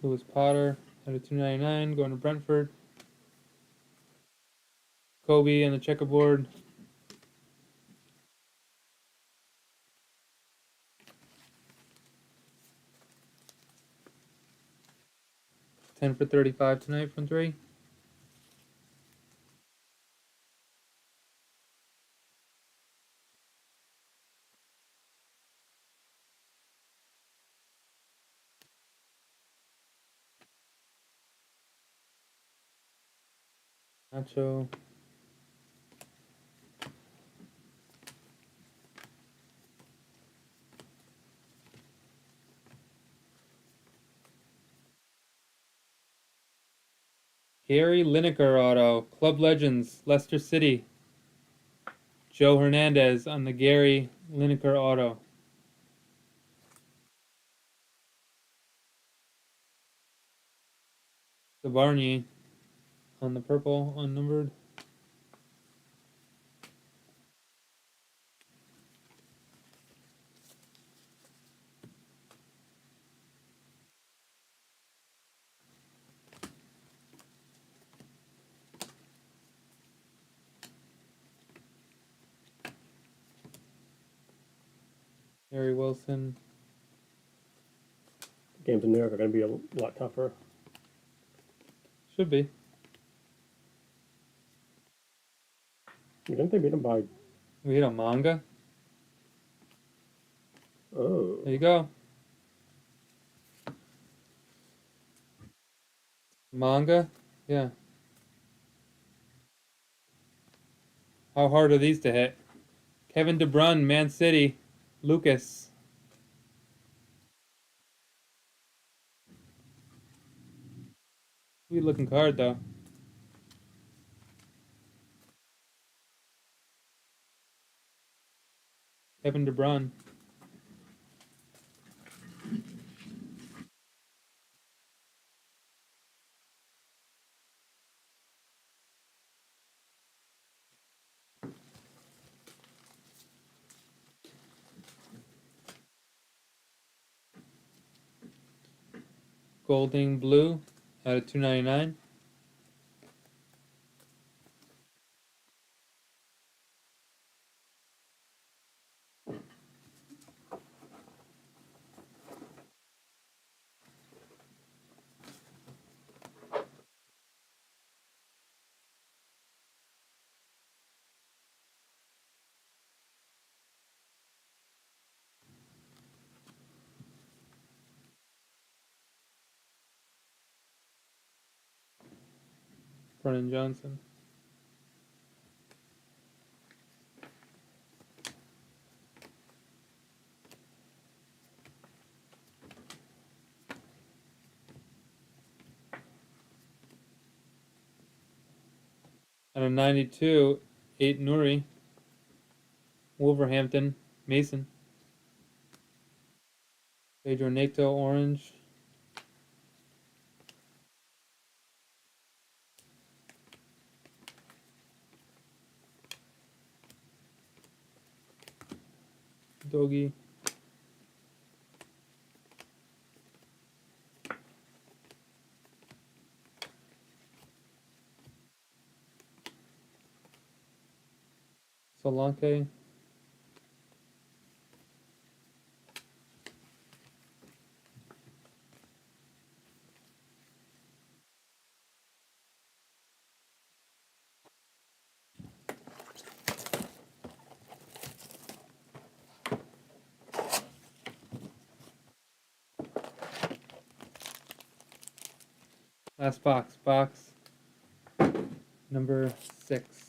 Lewis Potter out of 299 going to Brentford. Kobe on the checkerboard. Ten for 35 tonight from 3. Nacho. Gary Lineker auto. Club Legends, Leicester City. Joe Hernandez on the Gary Lineker auto. The Barney on the purple, unnumbered. Harry Wilson. Games in New York are going to be a lot tougher. Should be. Didn't they beat them by? We hit a manga. Oh. There you go. Manga? Yeah. How hard are these to hit? Kevin De Bruyne, Man City. Lucas. Sweet looking card though. Kevin De Bruyne. Golding Blue out of 299. Brennan Johnson. Out of 92, 8 Nuri. Wolverhampton, Mason. Pedro Neto, orange. Dogi. Solanke. Last box. Box number 6.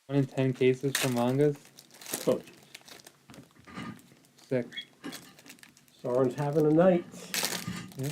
One in 10 cases for mangas. Oh, Sick. Soren's having a night. Yeah.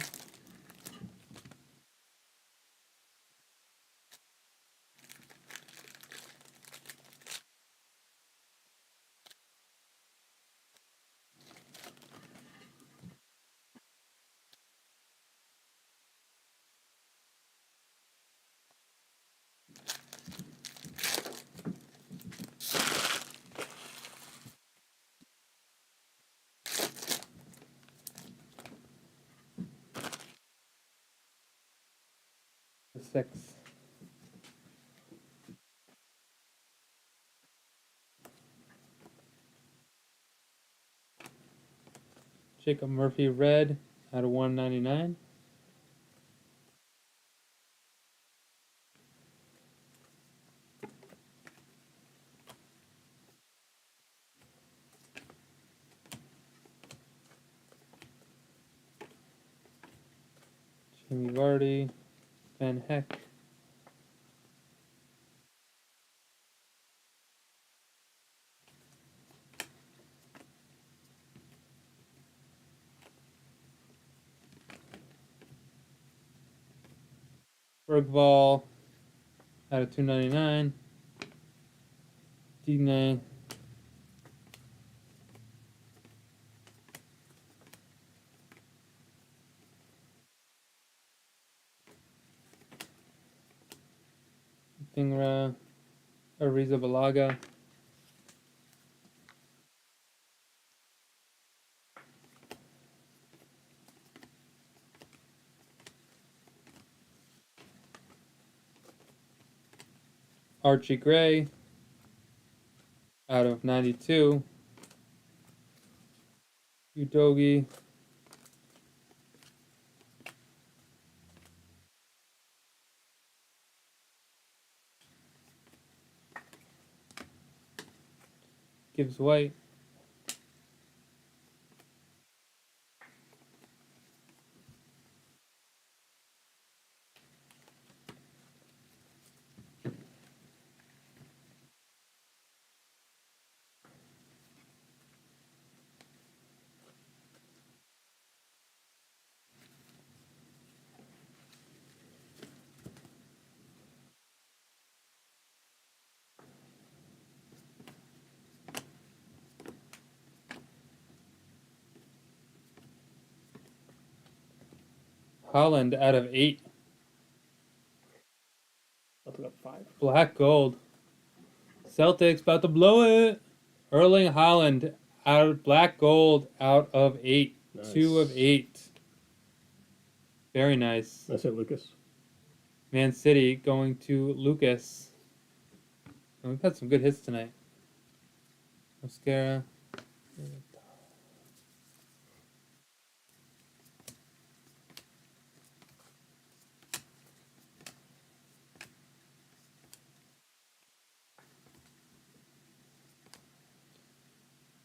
6. Jacob Murphy red out of 199. Jamie Vardy, Van Heck. Bergvall out of 299. Digne. Thingra. Ariza Balaga. Archie Gray out of 92. Udogi. Gibbs White. Holland out of 8. I'll put up 5. Black gold. Celtics about to blow it. Erling Holland out of black gold out of 8. Nice. 2 of 8. Very nice. That's it, Lucas. Man City going to Lucas. And we've had some good hits tonight. Mascara.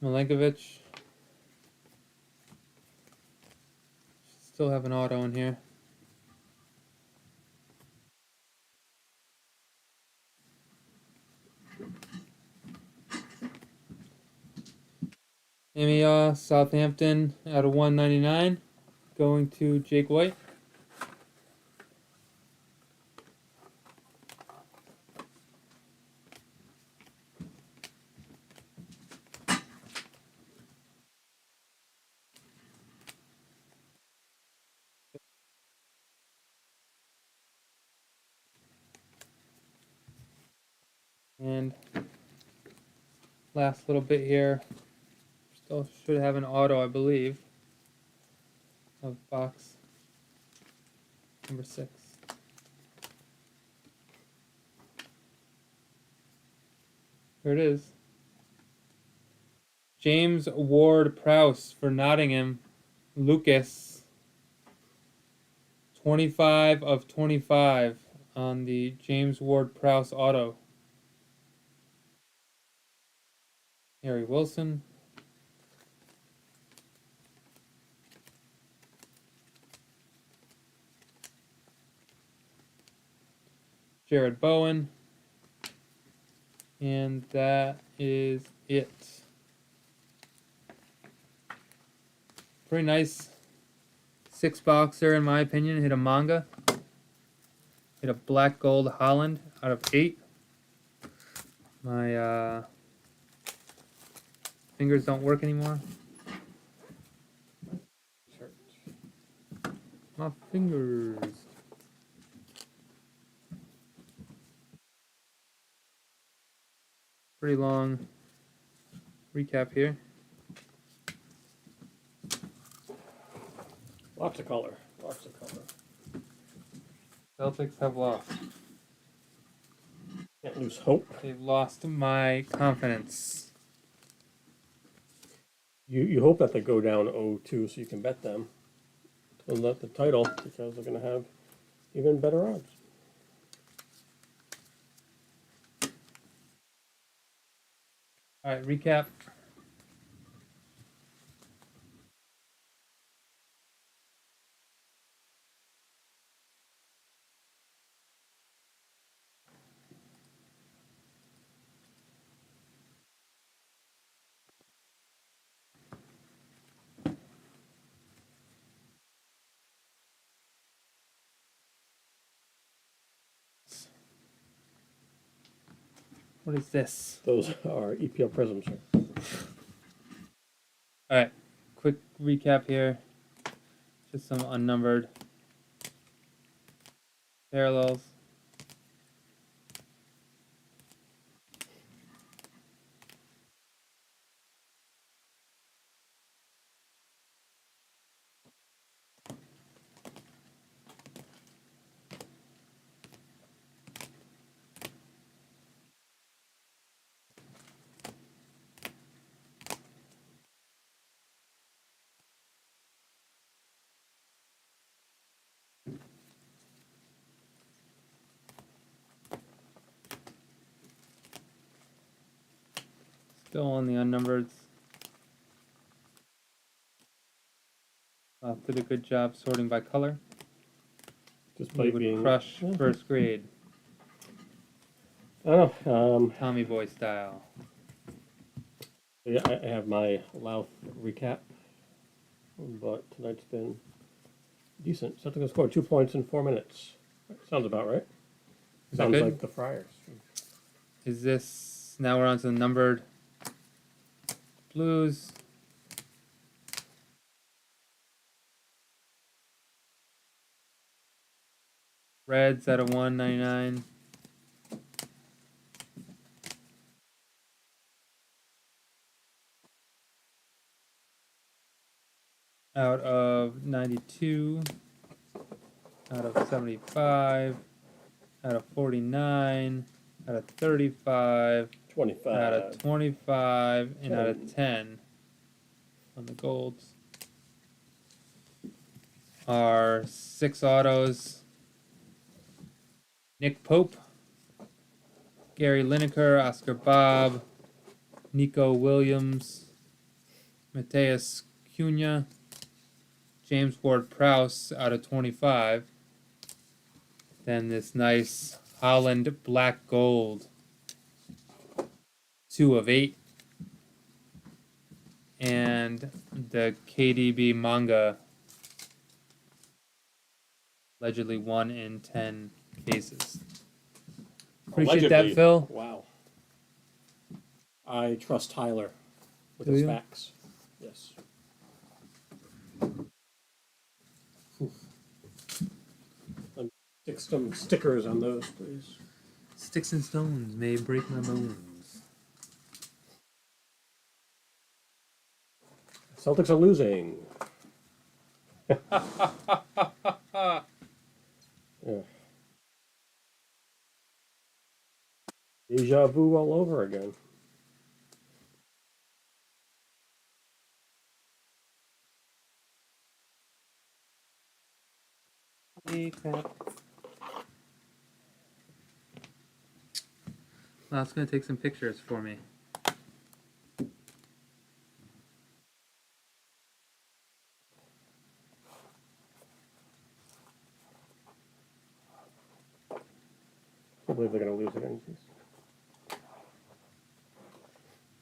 Milenkovic. Still have an auto in here. Amy Southampton out of 199. Going to Jake White. And last little bit here. Still should have an auto, I believe, of box number 6. Here it is. James Ward-Prowse for Nottingham. Lucas. 25 of 25 on the James Ward-Prowse auto. Harry Wilson. Jared Bowen. And that is it. Pretty nice 6-boxer in my opinion. Hit a manga. Hit a black gold Holland out of 8. My fingers don't work anymore. My fingers. Pretty long recap here. Lots of color. Lots of color. Celtics have lost. Can't lose hope. They've lost my confidence. You hope that they go down 0-2 so you can bet them to let the title because they're going to have even better odds. All right, recap. What is this? Those are EPL Prizm, sir. All right, quick recap here. Just some unnumbered parallels. Still on the unnumbereds. Did a good job sorting by color. Despite He would being crush first grade. I don't know. Tommy Boy style. Yeah, I have my Louth recap, but tonight's been decent. Celtics scored 2 points in 4 minutes. Sounds about right. Sounds good? like the Friars. Is this now we're on to the numbered blues? Reds out of 199. Out of 92. Out of 75. Out of 49. Out of 35. 25. Out of 25. And out 10. of 10 on the golds. Are 6 autos. Nick Pope, Gary Lineker, Oscar Bob, Nico Williams, Mateus Cunha, James Ward-Prowse out of 25. Then this nice Holland Black Gold, 2 of 8. And the KDB manga, allegedly 1 in 10 cases. Appreciate Allegedly. that, Phil. Wow. I trust Tyler with Do his you? facts. Yes. Stick some stickers on those, please. Sticks and stones may break my bones. Celtics are losing. Yeah. Deja vu all over again. Well, it's going to take some pictures for me. I believe they're going to lose again.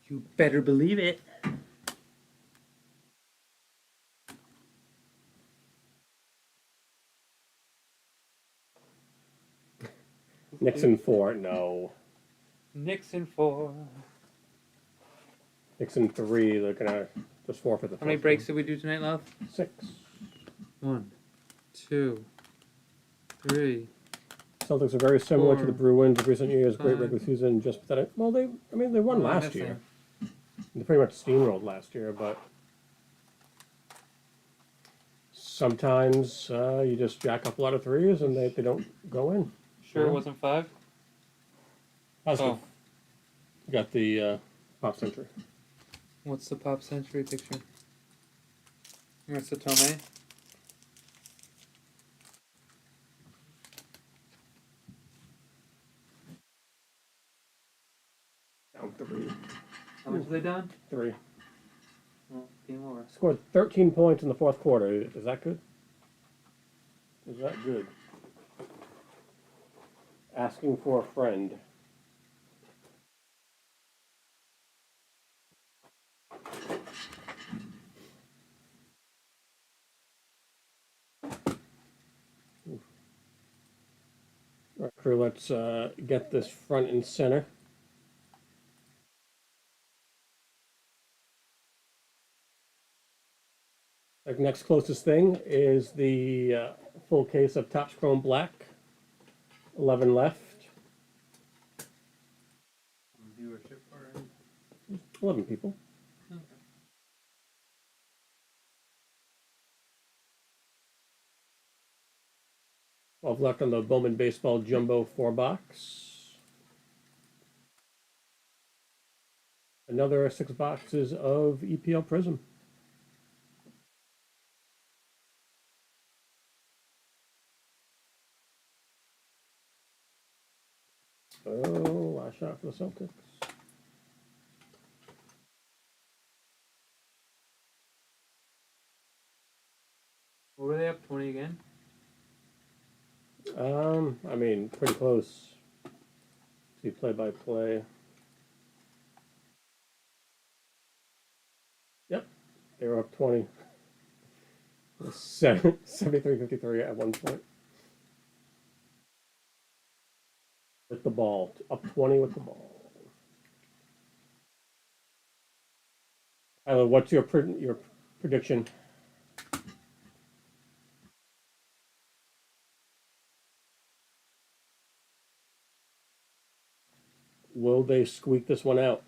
You better believe it. Nixon 4, no. Nixon 4. Nixon 3, they're going to just forfeit the How many first breaks one. did we do tonight, love? 6. 1, 2, 3. Celtics are very similar to the 4, Bruins of recent years. Great 5. regular season, just pathetic. Well, they won What am I last year. missing? They pretty much steamrolled last year, but sometimes you just jack up a lot of threes and they don't go in. Sure, Yeah. it wasn't 5. Positive. Oh, You got the pop century. what's the Pop Century picture? Marissa Tomei. Down 3. How much are they down? 3. Well, game over. Scored 13 points in the fourth quarter. Is that good? Is that good? Asking for a friend. All right, crew, let's get this front and center. The next closest thing is the full case of Topps Chrome Black. 11 left. Viewership already. 11 people. Okay. 12 left on the Bowman Baseball Jumbo 4-box. Another 6 boxes of EPL Prizm. Oh, last shot for the Celtics. What were they up 20 again? I mean, pretty close. See play by play. Yep, they were up 20. 73-53 at one point. With the ball. Up 20 with the ball. Tyler, what's your prediction? Will they squeak this one out?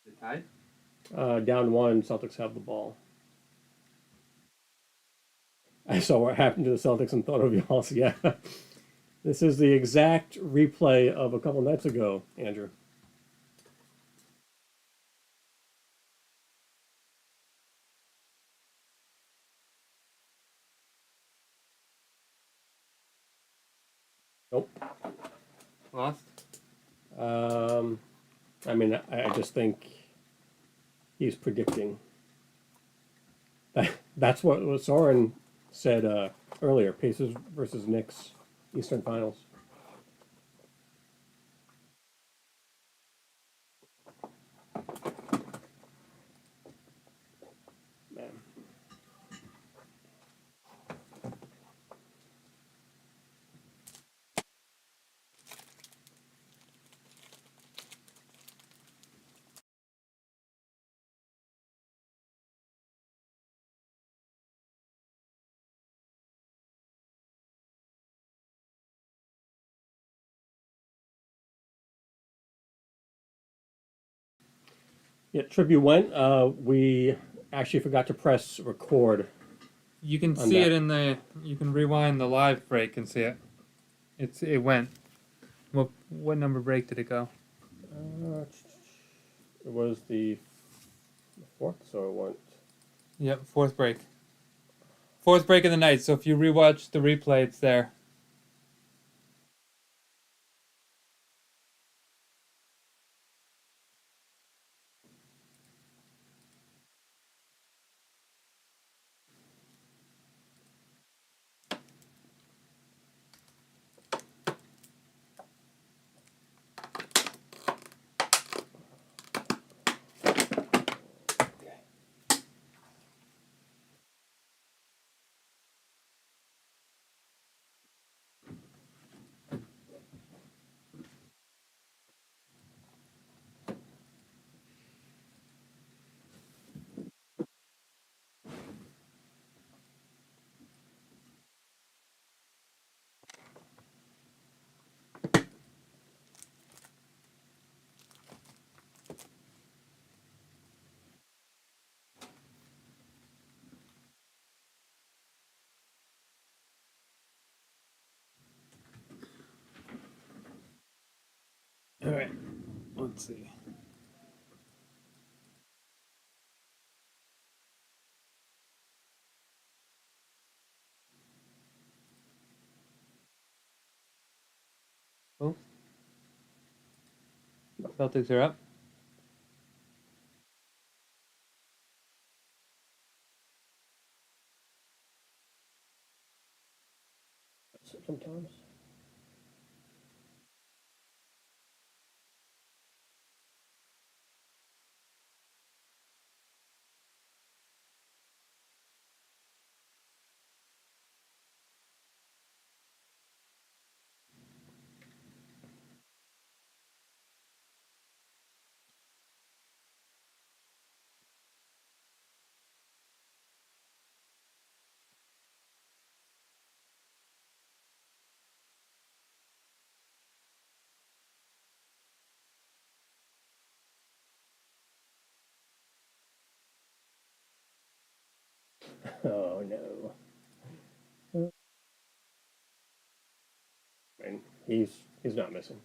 They tied? Down 1, Celtics have the ball. I saw what happened to the Celtics and thought of y'all. Yeah. This is the exact replay of a couple nights ago, Andrew. Nope. Lost? I mean, I just think he's predicting. That's what Soren said earlier. Pacers versus Knicks, Eastern Finals. Man. Yeah, Tribute went. We actually forgot to press record. You can On see that. it in the. You can rewind the live break and see it. It went. What number break did it go? It was the 4th, so it went. Yep, fourth break. Fourth break of the night. So if you rewatch the replay, it's there. Let's see. Oh, Celtics are up. Sometimes. Oh no. And he's not missing.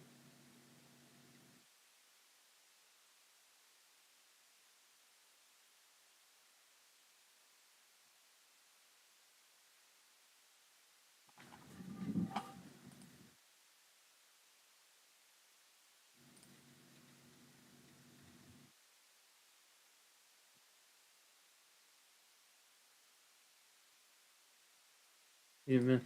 Even.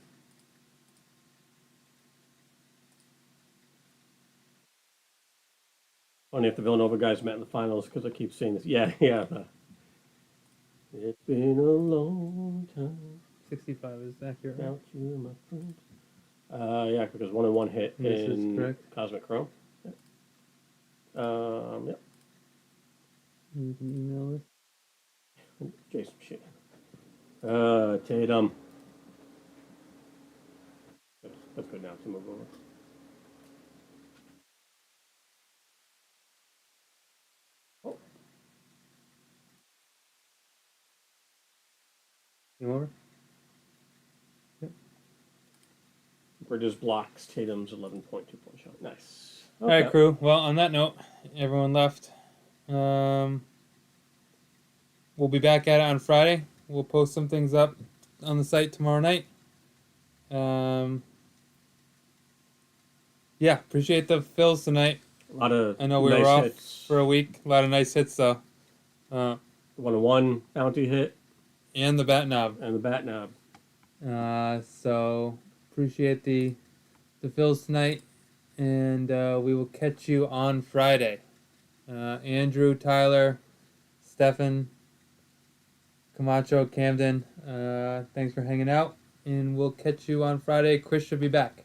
Funny if the Villanova guys met in the finals because I keep saying this. Yeah, yeah. It's been a long time 65 is accurate. without you, my friend. Yeah, because 1-1 hit This is in correct. Cosmic Chrome. Yep. Yep. You can email us. Jason, shit. Tatum. That's good now to move over. Oh, You over? Bridges blocks Tatum's 11.2 point shot. Nice. All right, crew. Well, on that note, everyone left. We'll be back at it on Friday. We'll post some things up on the site tomorrow night. Yeah, appreciate the fills tonight. A lot of I know we nice were off hits. for a week. A lot of nice hits though. 1-1 bounty hit And the bat knob. and the bat knob. So appreciate the fills tonight, and we will catch you on Friday. Andrew, Tyler, Stefan, Camacho, Camden, thanks for hanging out, and we'll catch you on Friday. Chris should be back.